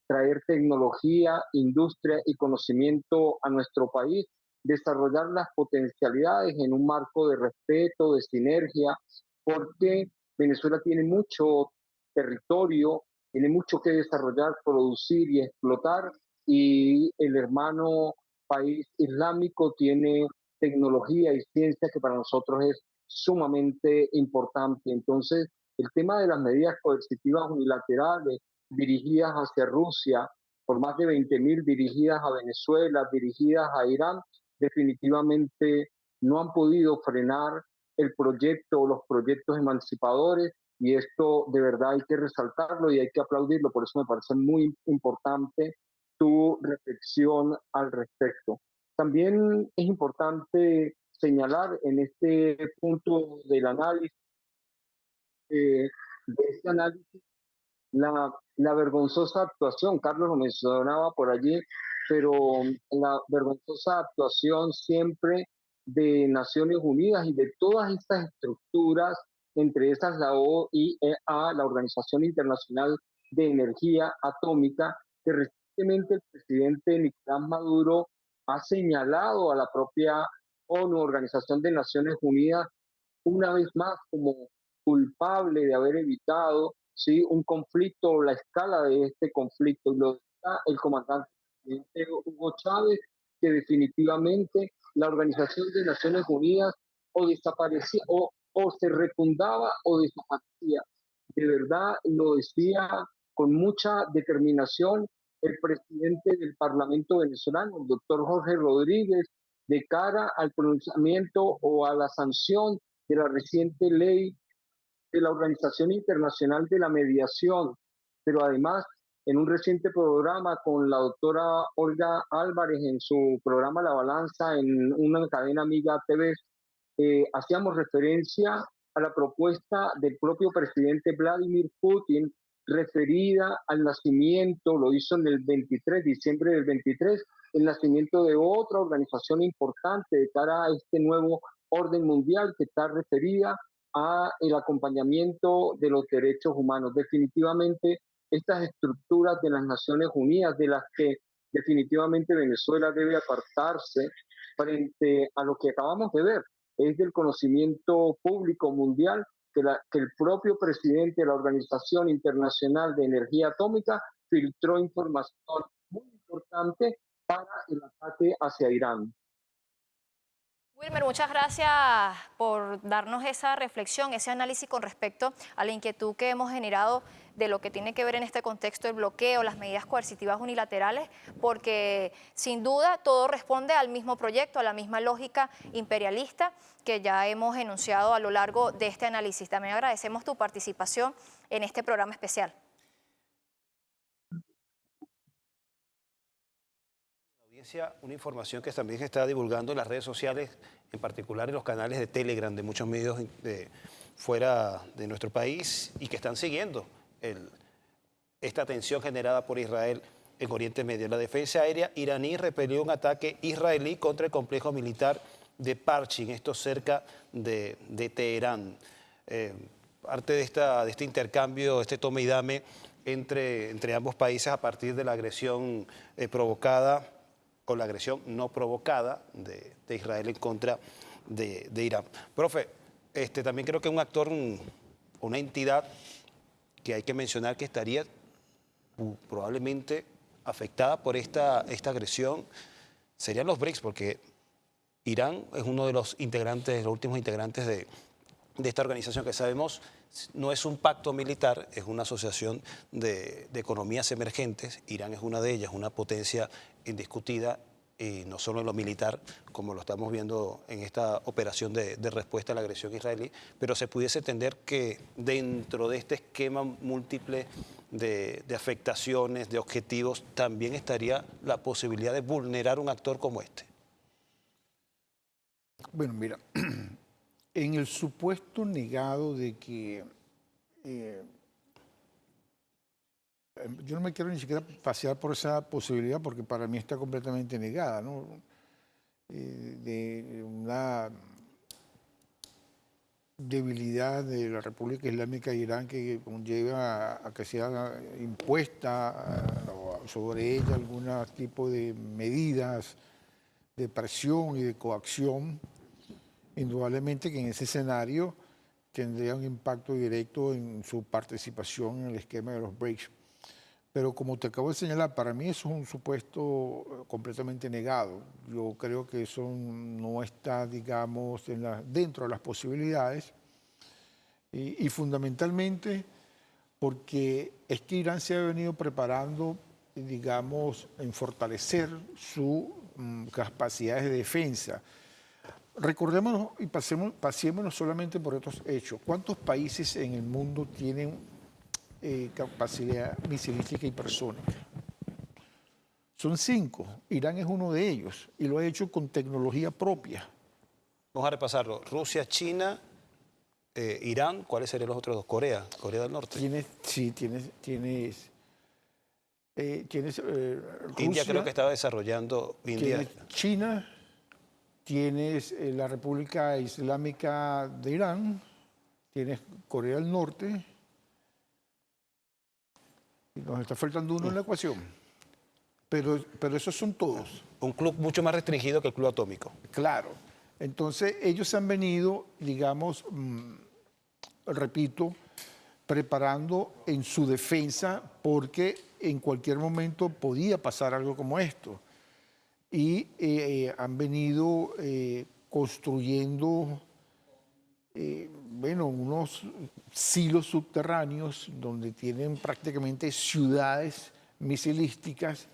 traer tecnología, industria y conocimiento a nuestro país, desarrollar las potencialidades en un marco de respeto, de sinergia, porque Venezuela tiene mucho territorio, tiene mucho que desarrollar, producir y explotar, y el hermano país islámico tiene tecnología y ciencia que para nosotros es sumamente importante. Entonces, el tema de las medidas coercitivas unilaterales dirigidas hacia Rusia, por más de 20.000 dirigidas a Venezuela, dirigidas a Irán, definitivamente no han podido frenar el proyecto o los proyectos emancipadores, y esto de verdad hay que resaltarlo y hay que aplaudirlo. Por eso me parece muy importante tu reflexión al respecto. También es importante señalar en este punto del análisis, de este análisis, la vergonzosa actuación, Carlos lo mencionaba por allí, pero la vergonzosa actuación siempre de Naciones Unidas y de todas estas estructuras, entre esas la OIEA, la Organización Internacional de Energía Atómica, que recientemente el presidente Nicolás Maduro ha señalado a la propia ONU, Organización de Naciones Unidas, una vez más como culpable de haber evitado, ¿sí?, un conflicto o la escala de este conflicto. Y lo está el comandante Hugo Chávez, que definitivamente la Organización de Naciones Unidas o desaparecía o se refundaba o desaparecía. De verdad lo decía con mucha determinación el presidente del Parlamento venezolano, el doctor Jorge Rodríguez, de cara al pronunciamiento o a la sanción de la reciente ley de la Organización Internacional de la Mediación, pero además en un reciente programa con la doctora Olga Álvarez en su programa La Balanza en una cadena amiga TV, hacíamos referencia a la propuesta del propio presidente Vladimir Putin referida al nacimiento, lo hizo en el 23, diciembre del 23, el nacimiento de otra organización importante de cara a este nuevo orden mundial que está referida a el acompañamiento de los derechos humanos. Definitivamente, estas estructuras de las Naciones Unidas, de las que definitivamente Venezuela debe apartarse frente a lo que acabamos de ver, es del conocimiento público mundial que el propio presidente de la Organización Internacional de Energía Atómica filtró información muy importante para el ataque hacia Irán.
Wilmer, muchas gracias por darnos esa reflexión, ese análisis con respecto a la inquietud que hemos generado de lo que tiene que ver en este contexto el bloqueo, las medidas coercitivas unilaterales, porque sin duda todo responde al mismo proyecto, a la misma lógica imperialista que ya hemos enunciado a lo largo de este análisis. También agradecemos tu participación en este programa especial.
Una información que también se está divulgando en las redes sociales, en particular en los canales de Telegram de muchos medios fuera de nuestro país y que están siguiendo esta tensión generada por Israel en Oriente Medio. La defensa aérea iraní repelió un ataque israelí contra el complejo militar de Parchin, esto cerca de Teherán. Parte de este intercambio, este toma y dame entre ambos países a partir de la agresión provocada o la agresión no provocada de Israel en contra de Irán. Profe, también creo que un actor, una entidad que hay que mencionar que estaría probablemente afectada por esta agresión serían los BRICS, porque Irán es uno de los integrantes, los últimos integrantes de esta organización que sabemos no es un pacto militar, es una asociación de economías emergentes. Irán es una de ellas, una potencia indiscutida, y no solo en lo militar, como lo estamos viendo en esta operación de respuesta a la agresión israelí, pero se pudiese entender que dentro de este esquema múltiple de afectaciones, de objetivos, también estaría la posibilidad de vulnerar un actor como este.
Bueno, mira, en el supuesto negado de que yo no me quiero ni siquiera pasear por esa posibilidad porque para mí está completamente negada, ¿no? De una debilidad de la República Islámica de Irán que conlleva a que sea impuesta sobre ella algún tipo de medidas de presión y de coacción. Indudablemente que en ese escenario tendría un impacto directo en su participación en el esquema de los BRICS. Pero como te acabo de señalar, para mí eso es un supuesto completamente negado. Yo creo que eso no está, digamos, dentro de las posibilidades y fundamentalmente porque es que Irán se ha venido preparando, digamos, en fortalecer sus capacidades de defensa. Recordémonos y pasémonos solamente por estos hechos. ¿Cuántos países en el mundo tienen capacidad misilística hipersónica? Son 5. Irán es uno de ellos y lo ha hecho con tecnología propia.
Vamos a repasarlo. Rusia, China, Irán, ¿cuáles serían los otros dos? Corea del Norte.
Tienes
India
Rusia,
creo que estaba desarrollando.
tienes China, tienes la República Islámica de Irán, tienes Corea del Norte, y nos está faltando uno en la ecuación. Pero esos son todos.
Un club mucho más restringido que el club atómico.
Claro. Entonces, ellos han venido, digamos, repito, preparando en su defensa porque en cualquier momento podía pasar algo como esto. Y han venido construyendo, bueno, unos silos subterráneos donde tienen prácticamente ciudades misilísticas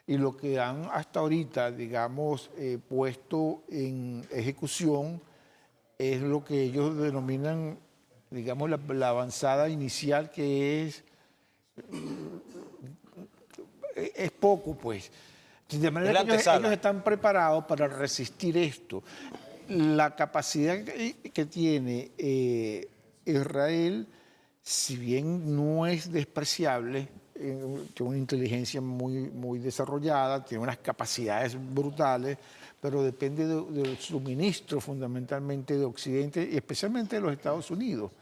y lo que han hasta ahorita, digamos, puesto en ejecución es lo que ellos denominan, digamos, la avanzada inicial, que es poco, pues. De manera que ellos están preparados para resistir esto. La capacidad que tiene Israel, si bien no es despreciable, tiene una inteligencia muy desarrollada, tiene unas capacidades brutales, pero depende del suministro fundamentalmente de Occidente y especialmente de los Estados Unidos.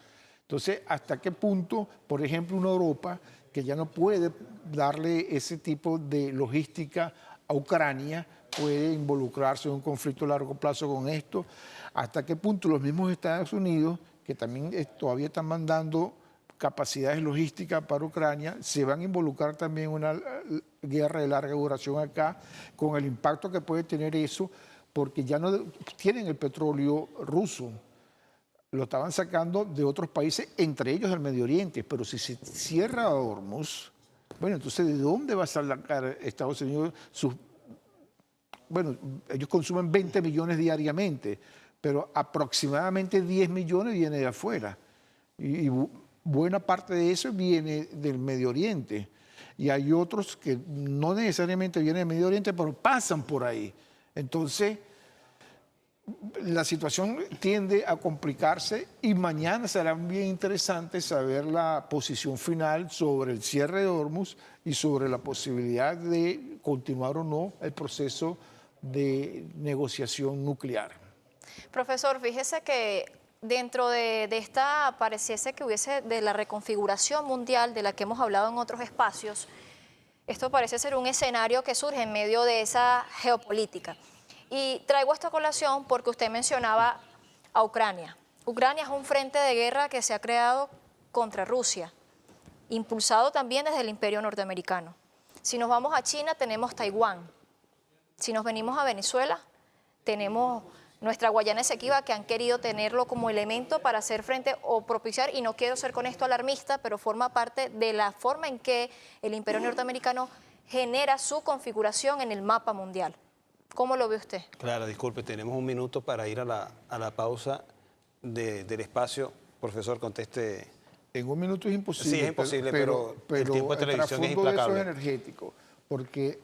Entonces, ¿hasta qué punto, por ejemplo, una Europa que ya no puede darle ese tipo de logística a Ucrania puede involucrarse en un conflicto a largo plazo con esto? ¿Hasta qué punto los mismos Estados Unidos, que también todavía están mandando capacidades logísticas para Ucrania, se van a involucrar también en una guerra de larga duración acá, con el impacto que puede tener eso, porque ya no tienen el petróleo ruso? lo estaban sacando de otros países, entre ellos del Medio Oriente. Pero si se cierra Hormuz, bueno, entonces ¿de dónde va a sacar Estados Unidos sus... Bueno, ellos consumen 20 millones diariamente, pero aproximadamente 10 millones viene de afuera. Y buena parte de eso viene del Medio Oriente. Y hay otros que no necesariamente vienen del Medio Oriente, pero pasan por ahí. Entonces, la situación tiende a complicarse y mañana será bien interesante saber la posición final sobre el cierre de Hormuz y sobre la posibilidad de continuar o no el proceso de negociación nuclear.
Profesor, fíjese que dentro de esta, pareciese que hubiese de la reconfiguración mundial de la que hemos hablado en otros espacios, esto parece ser un escenario que surge en medio de esa geopolítica. Y traigo esta colación porque usted mencionaba a Ucrania. Ucrania es un frente de guerra que se ha creado contra Rusia, impulsado también desde el Imperio norteamericano. Si nos vamos a China, tenemos Taiwán. Si nos venimos a Venezuela, tenemos nuestra Guayana Esequiba, que han querido tenerlo como elemento para hacer frente o propiciar, y no quiero ser con esto alarmista, pero forma parte de la forma en que el Imperio norteamericano genera su configuración en el mapa mundial. ¿Cómo lo ve usted?
Claro, disculpe, tenemos un minuto para ir a la pausa del espacio. Profesor, conteste.
En un minuto es imposible.
Sí, es imposible, pero el tiempo de televisión es
trasfondo de eso
implacable.
es energético, porque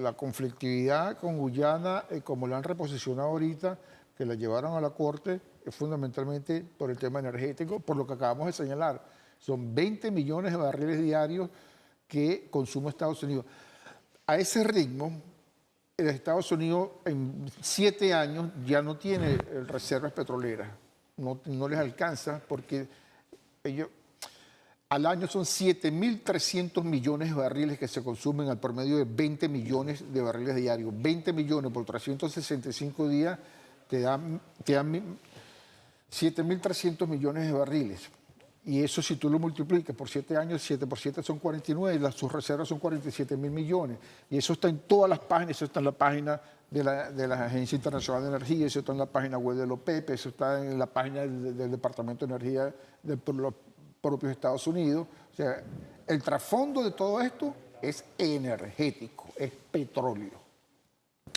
la conflictividad con Guyana, como la han reposicionado ahorita, que la llevaron a la Corte, es fundamentalmente por el tema energético, por lo que acabamos de señalar. Son 20 millones de barriles diarios que consume Estados Unidos. A ese ritmo, Estados Unidos en 7 años ya no tiene reservas petroleras, no les alcanza porque ellos al año son 7.300 millones de barriles que se consumen al promedio de 20 millones de barriles diarios. 20 millones por 365 días te dan 7.300 millones de barriles. Y eso si tú lo multiplicas por 7 años, 7 por 7 son 49, sus reservas son 47.000 millones. Y eso está en todas las páginas, eso está en la página de la Agencia Internacional de Energía, eso está en la página web de la OPEP, eso está en la página del Departamento de Energía de los propios Estados Unidos. O sea, el trasfondo de todo esto es energético, es petróleo.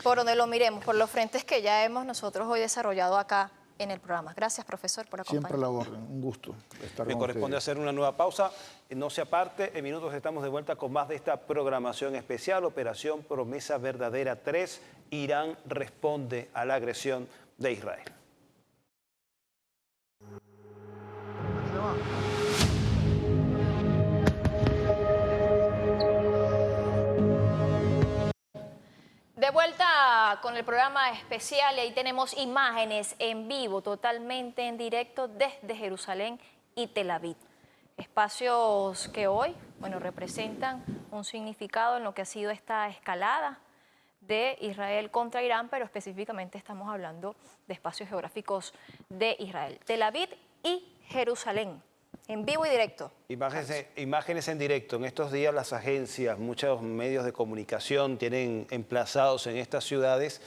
Por donde lo miremos, por los frentes que ya hemos nosotros hoy desarrollado acá en el programa. Gracias, profesor, por acompañarnos.
Siempre a la orden, un gusto estar
Me
con
corresponde
ustedes.
hacer una nueva pausa. No se aparte, en minutos estamos de vuelta con más de esta programación especial, Operación Promesa Verdadera 3. Irán responde a la agresión de Israel.
De vuelta con el programa especial y ahí tenemos imágenes en vivo, totalmente en directo desde Jerusalén y Tel Aviv. Espacios que hoy, bueno, representan un significado en lo que ha sido esta escalada de Israel contra Irán, pero específicamente estamos hablando de espacios geográficos de Israel. Tel Aviv y Jerusalén, en vivo y directo.
Imágenes en directo. En estos días las agencias, muchos medios de comunicación tienen emplazados en estas ciudades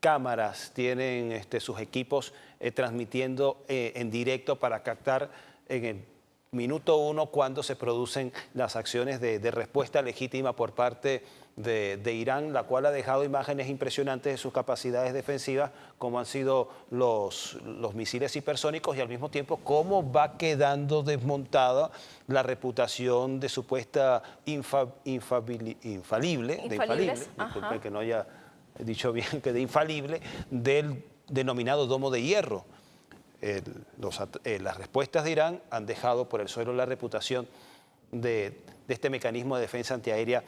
cámaras, tienen sus equipos transmitiendo en directo para captar en el minuto 1 cuando se producen las acciones de respuesta legítima por parte de Irán, la cual ha dejado imágenes impresionantes de sus capacidades defensivas, como han sido los misiles hipersónicos, y al mismo tiempo cómo va quedando desmontada la reputación de supuesta infalible, disculpe que no haya dicho bien, que de infalible, del denominado domo de hierro. Las respuestas de Irán han dejado por el suelo la reputación de este mecanismo de defensa antiaérea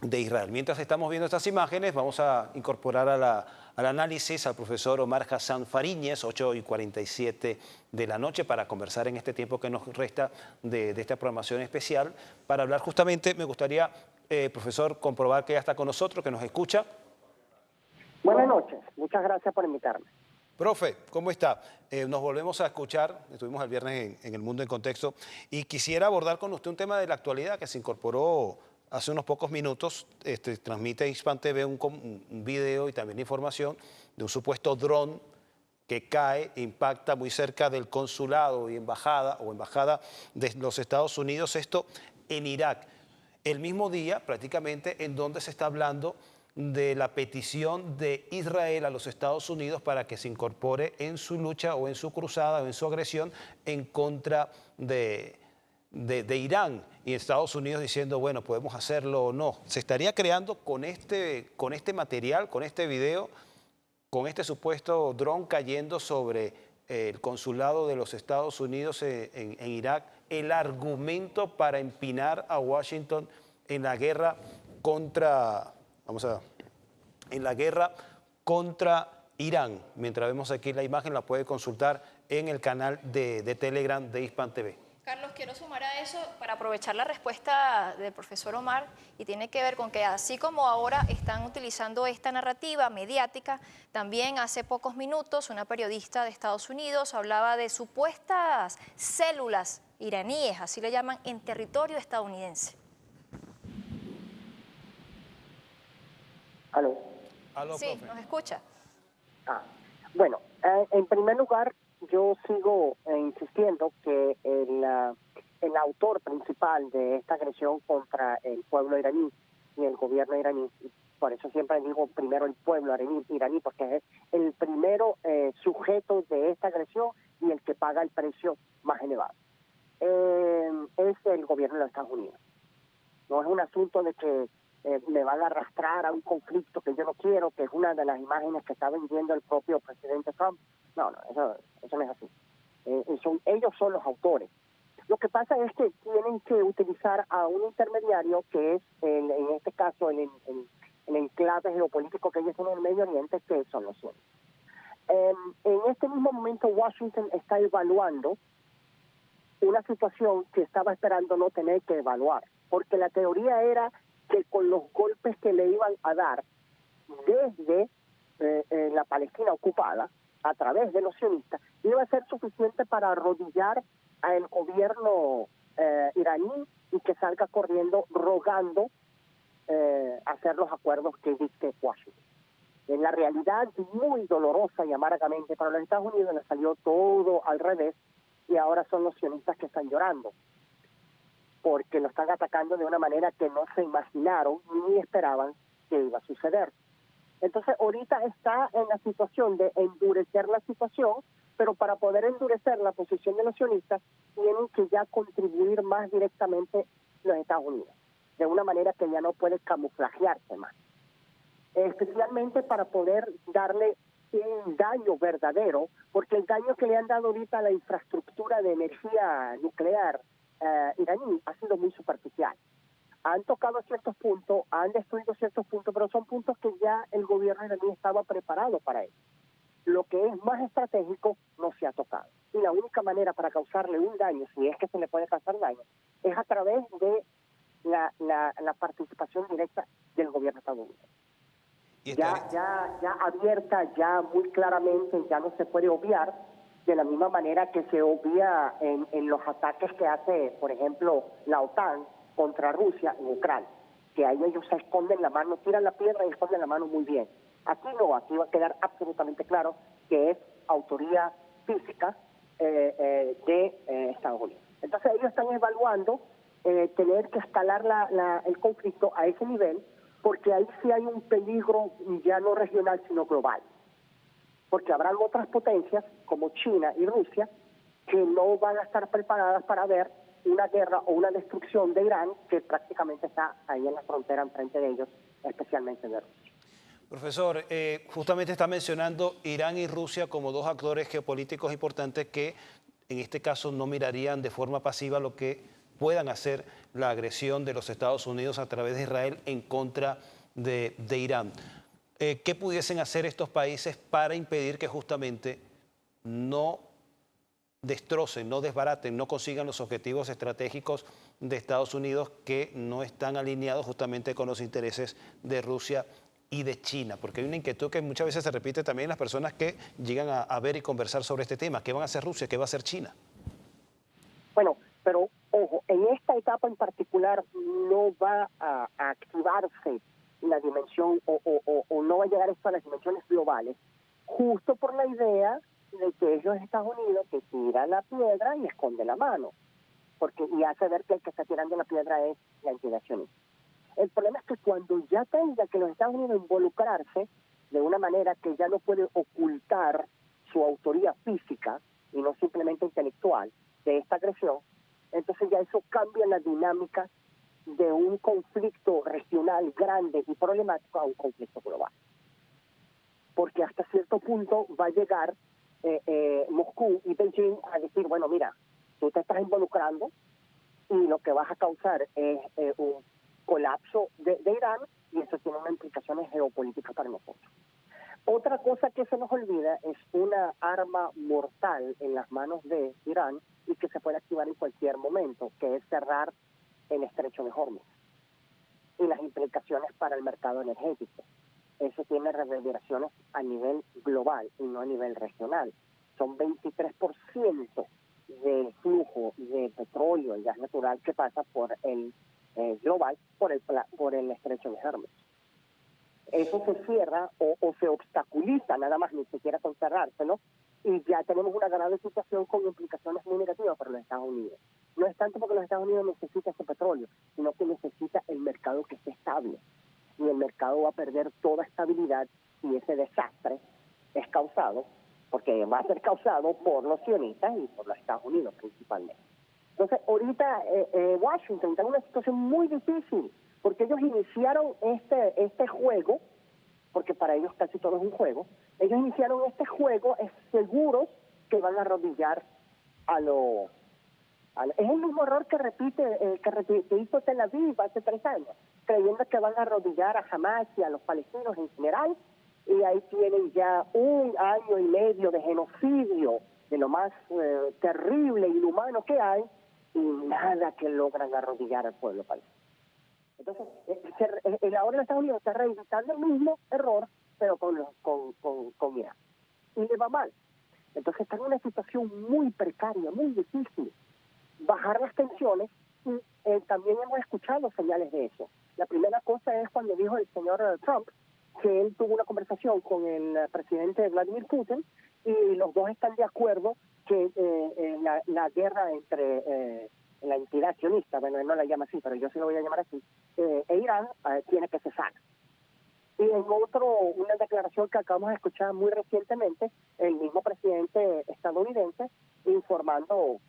de Israel. Mientras estamos viendo estas imágenes, vamos a incorporar al análisis al profesor Omar Hassan Fariñez, 8:47 de la noche, para conversar en este tiempo que nos resta de esta programación especial. Para hablar justamente, me gustaría, profesor, comprobar que ya está con nosotros, que nos escucha.
Buenas noches, muchas gracias por invitarme.
Profe, ¿cómo está? Nos volvemos a escuchar, estuvimos el viernes en El Mundo en Contexto, y quisiera abordar con usted un tema de la actualidad que se incorporó hace unos pocos minutos. Transmite Hispan TV un video y también información de un supuesto dron que cae, impacta muy cerca del consulado y embajada de los Estados Unidos, esto en Irak. El mismo día, prácticamente, en donde se está hablando de la petición de Israel a los Estados Unidos para que se incorpore en su lucha o en su cruzada o en su agresión en contra de Irán, y Estados Unidos diciendo, bueno, podemos hacerlo o no. Se estaría creando con este material, con este video, con este supuesto dron cayendo sobre el consulado de los Estados Unidos en Irak, el argumento para empinar a Washington en la guerra contra, en la guerra contra Irán. Mientras vemos aquí la imagen, la puede consultar en el canal de Telegram de Hispan TV.
Carlos, quiero sumar a eso para aprovechar la respuesta del profesor Omar, y tiene que ver con que así como ahora están utilizando esta narrativa mediática, también hace pocos minutos una periodista de Estados Unidos hablaba de supuestas células iraníes, así le llaman, en territorio estadounidense.
¿Aló?
Aló,
Sí,
profe.
¿nos escucha?
Bueno, en primer lugar, yo sigo insistiendo que el autor principal de esta agresión contra el pueblo iraní y el gobierno iraní, por eso siempre digo primero el pueblo iraní, porque es el primero sujeto de esta agresión y el que paga el precio más elevado, es el gobierno de los Estados Unidos. No es un asunto de que me van a arrastrar a un conflicto que yo no quiero, que es una de las imágenes que está vendiendo el propio presidente Trump. No, eso no es así. Ellos son los autores. Lo que pasa es que tienen que utilizar a un intermediario que es, en este caso, el enclave geopolítico que ellos tienen en el Medio Oriente, que son los chinos. En este mismo momento, Washington está evaluando una situación que estaba esperando no tener que evaluar, porque la teoría era que con los golpes que le iban a dar desde la Palestina ocupada, a través de los sionistas, iba a ser suficiente para arrodillar al gobierno iraní y que salga corriendo rogando hacer los acuerdos que dicte Washington. En la realidad, muy dolorosa y amargamente para los Estados Unidos, le salió todo al revés, y ahora son los sionistas que están llorando, porque lo están atacando de una manera que no se imaginaron ni esperaban que iba a suceder. Entonces, ahorita está en la situación de endurecer la situación, pero para poder endurecer la posición de los sionistas, tienen que ya contribuir más directamente los Estados Unidos, de una manera que ya no puede camuflajearse más. Especialmente para poder darle un daño verdadero, porque el daño que le han dado ahorita a la infraestructura de energía nuclear iraní ha sido muy superficial. Han tocado ciertos puntos, han destruido ciertos puntos, pero son puntos que ya el gobierno iraní estaba preparado para eso. Lo que es más estratégico no se ha tocado. Y la única manera para causarle un daño, si es que se le puede causar daño, es a través de la participación directa del gobierno estadounidense. Ya abierta, ya muy claramente, ya no se puede obviar, de la misma manera que se obvia en los ataques que hace, por ejemplo, la OTAN contra Rusia en Ucrania, que ahí ellos se esconden la mano, tiran la piedra y esconden la mano muy bien. Aquí no, aquí va a quedar absolutamente claro que es autoría física de Estados Unidos. Entonces ellos están evaluando tener que escalar el conflicto a ese nivel, porque ahí sí hay un peligro ya no regional sino global, porque habrán otras potencias como China y Rusia que no van a estar preparadas para ver una guerra o una destrucción de Irán, que prácticamente está ahí en la frontera enfrente de ellos, especialmente de Rusia.
Profesor, justamente está mencionando Irán y Rusia como dos actores geopolíticos importantes que en este caso no mirarían de forma pasiva lo que puedan hacer la agresión de los Estados Unidos a través de Israel en contra de Irán. ¿Qué pudiesen hacer estos países para impedir que justamente no destrocen, no desbaraten, no consigan los objetivos estratégicos de Estados Unidos que no están alineados justamente con los intereses de Rusia y de China? Porque hay una inquietud que muchas veces se repite también en las personas que llegan a ver y conversar sobre este tema. ¿Qué van a hacer Rusia? ¿Qué va a hacer China?
Bueno, pero ojo, en esta etapa en particular no va a activarse la dimensión o no va a llegar esto a las dimensiones globales, justo por la idea de que ellos, Estados Unidos, que tira la piedra y esconde la mano, y hace ver que el que está tirando la piedra es la entidad sionista. El problema es que cuando ya tenga que los Estados Unidos involucrarse de una manera que ya no puede ocultar su autoría física y no simplemente intelectual de esta agresión, entonces ya eso cambia la dinámica de un conflicto regional grande y problemático a un conflicto global. Porque hasta cierto punto va a llegar Moscú y Beijing a decir, bueno, mira, tú te estás involucrando y lo que vas a causar es un colapso de Irán, y eso tiene unas implicaciones geopolíticas para nosotros. Otra cosa que se nos olvida es una arma mortal en las manos de Irán y que se puede activar en cualquier momento, que es cerrar el estrecho de Hormuz y las implicaciones para el mercado energético. Eso tiene reverberaciones a nivel global y no a nivel regional. Son 23% del flujo de petróleo y gas natural que pasa por el global, por el estrecho de Hormuz. Eso se cierra o se obstaculiza, nada más, ni siquiera con cerrárselo, y ya tenemos una grave situación con implicaciones muy negativas para los Estados Unidos. No es tanto porque los Estados Unidos necesitan ese petróleo, sino que necesita el mercado que esté estable. Y el mercado va a perder toda estabilidad si ese desastre es causado, porque va a ser causado por los sionistas y por los Estados Unidos principalmente. Entonces, ahorita Washington está en una situación muy difícil, porque ellos iniciaron este juego, porque para ellos casi todo es un juego. Ellos iniciaron este juego seguros que van a arrodillar es el mismo error que hizo Tel Aviv hace 3 años, creyendo que van a arrodillar a Hamas y a los palestinos en general, y ahí tienen ya 1 año y medio de genocidio, de lo más terrible e inhumano que hay, y nada que logran arrodillar al pueblo palestino. Entonces, ahora Estados Unidos está reivindicando el mismo error, pero con Irán. Y le va mal. Entonces está en una situación muy precaria, muy difícil. Bajar las tensiones, y también hemos escuchado señales de eso. La primera cosa es cuando dijo el señor Trump que él tuvo una conversación con el presidente Vladimir Putin, y los dos están de acuerdo que la guerra entre la entidad sionista, bueno, él no la llama así, pero yo sí lo voy a llamar así, e Irán tiene que cesar. Y en una declaración que acabamos de escuchar muy recientemente, el mismo presidente estadounidense informando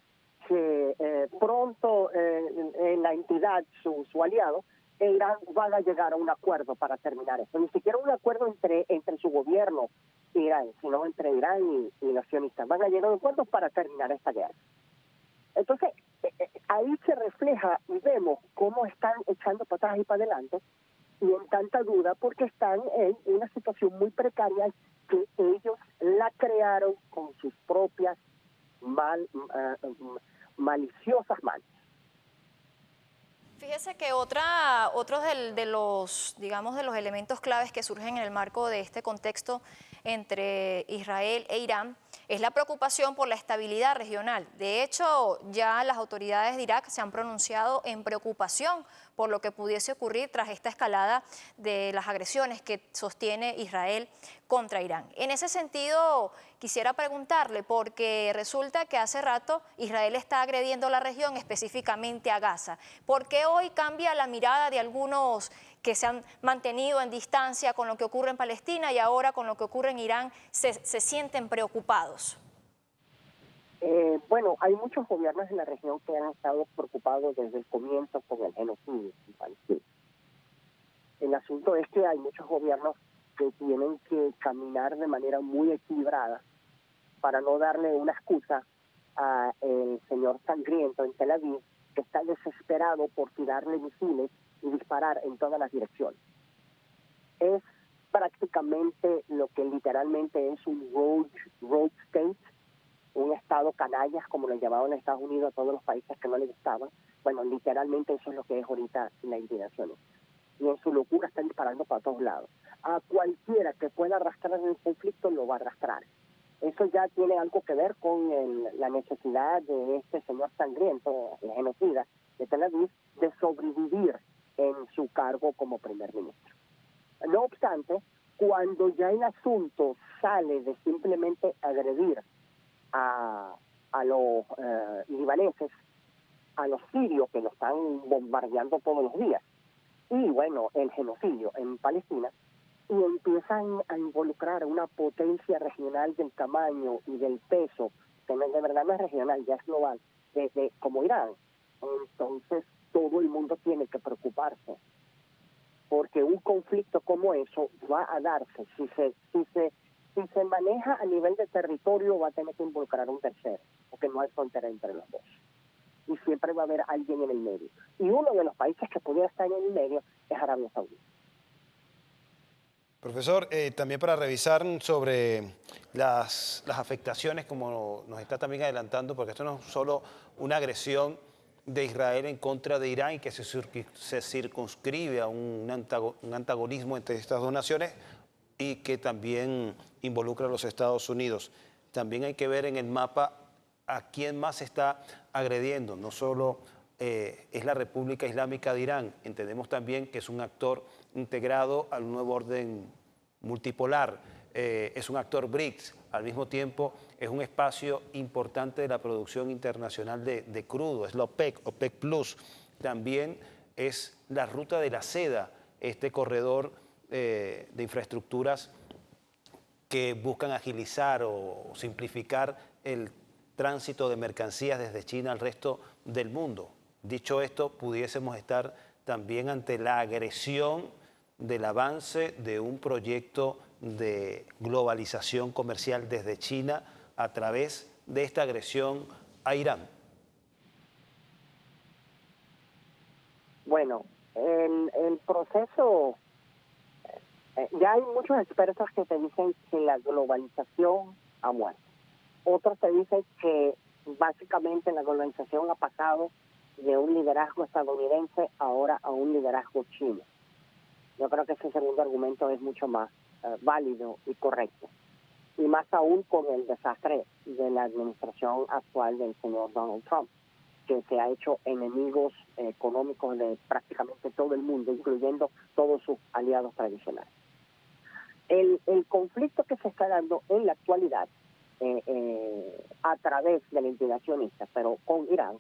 que pronto la entidad, su aliado, e Irán van a llegar a un acuerdo para terminar esto. Ni siquiera un acuerdo entre su gobierno e Irán, sino entre Irán y los sionistas. Van a llegar a un acuerdo para terminar esta guerra. Entonces, ahí se refleja y vemos cómo están echando para atrás y para adelante, y en tanta duda, porque están en una situación muy precaria que ellos la crearon con sus propias maliciosas manos.
Fíjese que otros de los, digamos, de los elementos claves que surgen en el marco de este contexto entre Israel e Irán es la preocupación por la estabilidad regional. De hecho, ya las autoridades de Irak se han pronunciado en preocupación por lo que pudiese ocurrir tras esta escalada de las agresiones que sostiene Israel contra Irán. En ese sentido, quisiera preguntarle, porque resulta que hace rato Israel está agrediendo la región, específicamente a Gaza. ¿Por qué hoy cambia la mirada de algunos que se han mantenido en distancia con lo que ocurre en Palestina y ahora con lo que ocurre en Irán se sienten preocupados?
Bueno, hay muchos gobiernos en la región que han estado preocupados desde el comienzo con el genocidio en Palestina. El asunto es que hay muchos gobiernos que tienen que caminar de manera muy equilibrada para no darle una excusa al señor sangriento en Tel Aviv, que está desesperado por tirarle misiles y disparar en todas las direcciones. Es prácticamente lo que literalmente es un rogue state, un estado canallas, como lo llamaban en Estados Unidos a todos los países que no les gustaban. Bueno, literalmente eso es lo que es ahorita la indignación. Y en su locura están disparando para todos lados. A cualquiera que pueda arrastrar el conflicto lo va a arrastrar. Eso ya tiene algo que ver con la necesidad de este señor sangriento, el genocida de Tel Aviv, de sobrevivir en su cargo como primer ministro. No obstante, Cuando ya el asunto sale de simplemente agredir a los libaneses, a los sirios que lo están bombardeando todos los días, y bueno, el genocidio en Palestina, y empiezan a involucrar una potencia regional del tamaño y del peso, que de verdad no es regional, ya es global, como Irán. Entonces todo el mundo tiene que preocuparse, porque un conflicto como eso va a darse. Si se maneja a nivel de territorio, va a tener que involucrar un tercero, porque no hay frontera entre los dos. Y siempre va a haber alguien en el medio. Y uno de los países que pudiera estar en el medio es Arabia Saudita.
Profesor, también para revisar sobre las afectaciones, como nos está también adelantando, porque esto no es solo una agresión de Israel en contra de Irán y que se circunscribe a un antagonismo entre estas dos naciones y que también involucra a los Estados Unidos. También hay que ver en el mapa a quién más está agrediendo. No solo es la República Islámica de Irán, entendemos también que es un actor integrado al nuevo orden multipolar, es un actor BRICS, al mismo tiempo es un espacio importante de la producción internacional de crudo, es la OPEC Plus, también es la ruta de la seda, este corredor de infraestructuras que buscan agilizar o simplificar el tránsito de mercancías desde China al resto del mundo. Dicho esto, pudiésemos estar también ante la agresión del avance de un proyecto de globalización comercial desde China a través de esta agresión a Irán.
Bueno, el proceso, ya hay muchos expertos que te dicen que la globalización ha muerto. Otros te dicen que básicamente la globalización ha pasado de un liderazgo estadounidense ahora a un liderazgo chino. Yo creo que ese segundo argumento es mucho más válido y correcto. Y más aún con el desastre de la administración actual del señor Donald Trump, que se ha hecho enemigos económicos de prácticamente todo el mundo, incluyendo todos sus aliados tradicionales. El conflicto que se está dando en la actualidad a través de la entidad sionista, pero con Irán,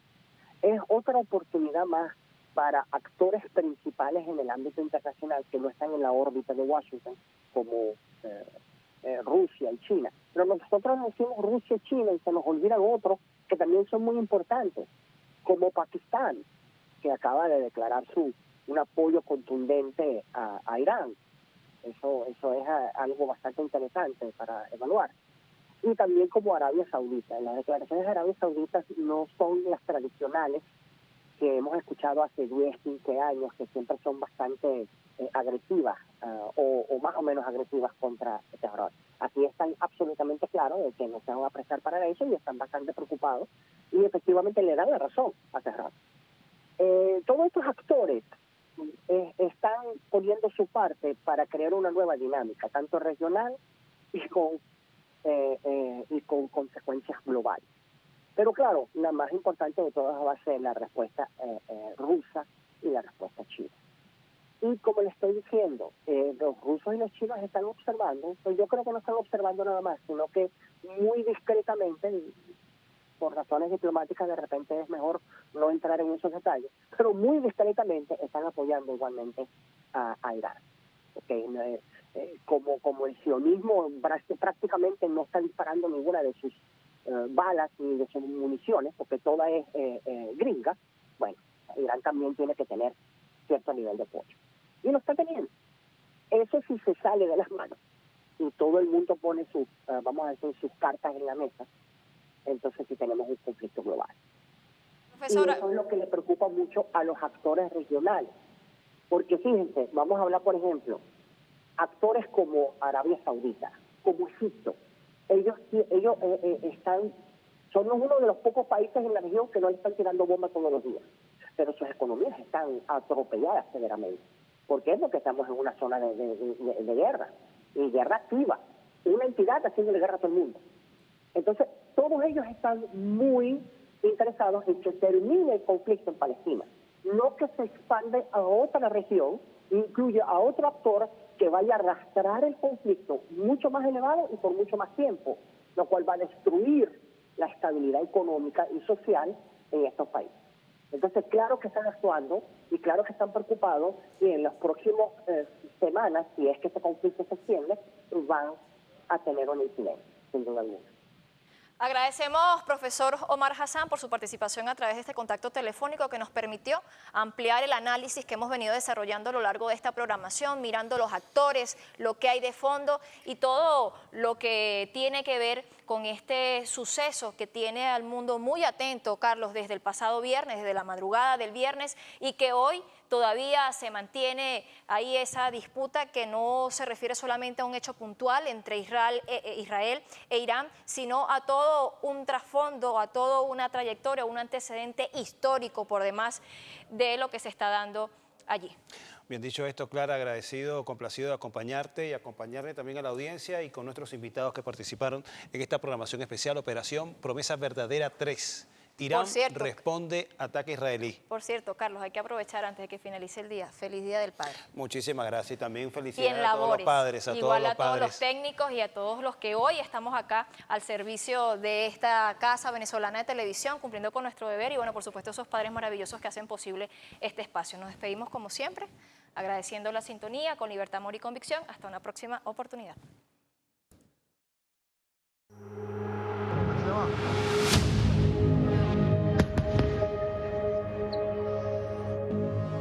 es otra oportunidad más para actores principales en el ámbito internacional que no están en la órbita de Washington, como Rusia y China. Pero nosotros decimos Rusia y China y se nos olvidan otros que también son muy importantes, como Pakistán, que acaba de declarar un apoyo contundente a Irán. Eso es algo bastante interesante para evaluar. Y también como Arabia Saudita. Las declaraciones de Arabia Saudita no son las tradicionales que hemos escuchado hace 10, 15 años, que siempre son bastante agresivas o más o menos agresivas contra Teherán. Aquí están absolutamente claros de que no se van a prestar para eso y están bastante preocupados y efectivamente le dan la razón a Teherán. Todos estos actores están poniendo su parte para crear una nueva dinámica, tanto regional y con consecuencias globales. Pero claro, la más importante de todas va a ser la respuesta rusa y la respuesta china. Y como le estoy diciendo, los rusos y los chinos están observando, pues yo creo que no están observando nada más, sino que muy discretamente, por razones diplomáticas de repente es mejor no entrar en esos detalles, pero muy discretamente están apoyando igualmente a Irán. Okay, como el sionismo prácticamente no está disparando ninguna de sus balas ni de sus municiones, porque toda es gringa, bueno, Irán también tiene que tener cierto nivel de apoyo. Y lo está teniendo. Eso sí se sale de las manos y todo el mundo pone sus, vamos a decir, sus cartas en la mesa, entonces sí tenemos un conflicto global.
Profesora.
Y eso es lo que le preocupa mucho a los actores regionales. Porque fíjense, vamos a hablar, por ejemplo, actores como Arabia Saudita, como Egipto. Ellos son uno de los pocos países en la región que no le están tirando bombas todos los días. Pero sus economías están atropelladas severamente. ¿Por qué? Porque estamos en una zona de guerra, y guerra activa. Una entidad haciéndole guerra a todo el mundo. Entonces, todos ellos están muy interesados en que termine el conflicto en Palestina. No que se expande a otra región incluye a otro actor que vaya a arrastrar el conflicto mucho más elevado y por mucho más tiempo, lo cual va a destruir la estabilidad económica y social en estos países. Entonces, claro que están actuando y claro que están preocupados y en las próximas semanas, si es que este conflicto se extiende, van a tener una incidencia, sin duda alguna.
Agradecemos, profesor Omar Hassan, por su participación a través de este contacto telefónico que nos permitió ampliar el análisis que hemos venido desarrollando a lo largo de esta programación, mirando los actores, lo que hay de fondo y todo lo que tiene que ver con este suceso que tiene al mundo muy atento, Carlos, desde el pasado viernes, desde la madrugada del viernes, y que hoy todavía se mantiene ahí esa disputa que no se refiere solamente a un hecho puntual entre Israel e Irán, sino a todo un trasfondo, a toda una trayectoria, un antecedente histórico por demás de lo que se está dando allí.
Bien dicho esto, Clara, agradecido, complacido de acompañarte y acompañarle también a la audiencia y con nuestros invitados que participaron en esta programación especial Operación Promesa Verdadera 3. Irán responde ataque israelí.
Por cierto, Carlos, hay que aprovechar antes de que finalice el día. Feliz Día del Padre.
Muchísimas gracias y también
Y
felicidades
en
a todos
labores,
los padres,
igual a todos los técnicos y a todos los que hoy estamos acá al servicio de esta casa venezolana de televisión, cumpliendo con nuestro deber y bueno, por supuesto, esos padres maravillosos que hacen posible este espacio. Nos despedimos como siempre, agradeciendo la sintonía con libertad, amor y convicción. Hasta una próxima oportunidad.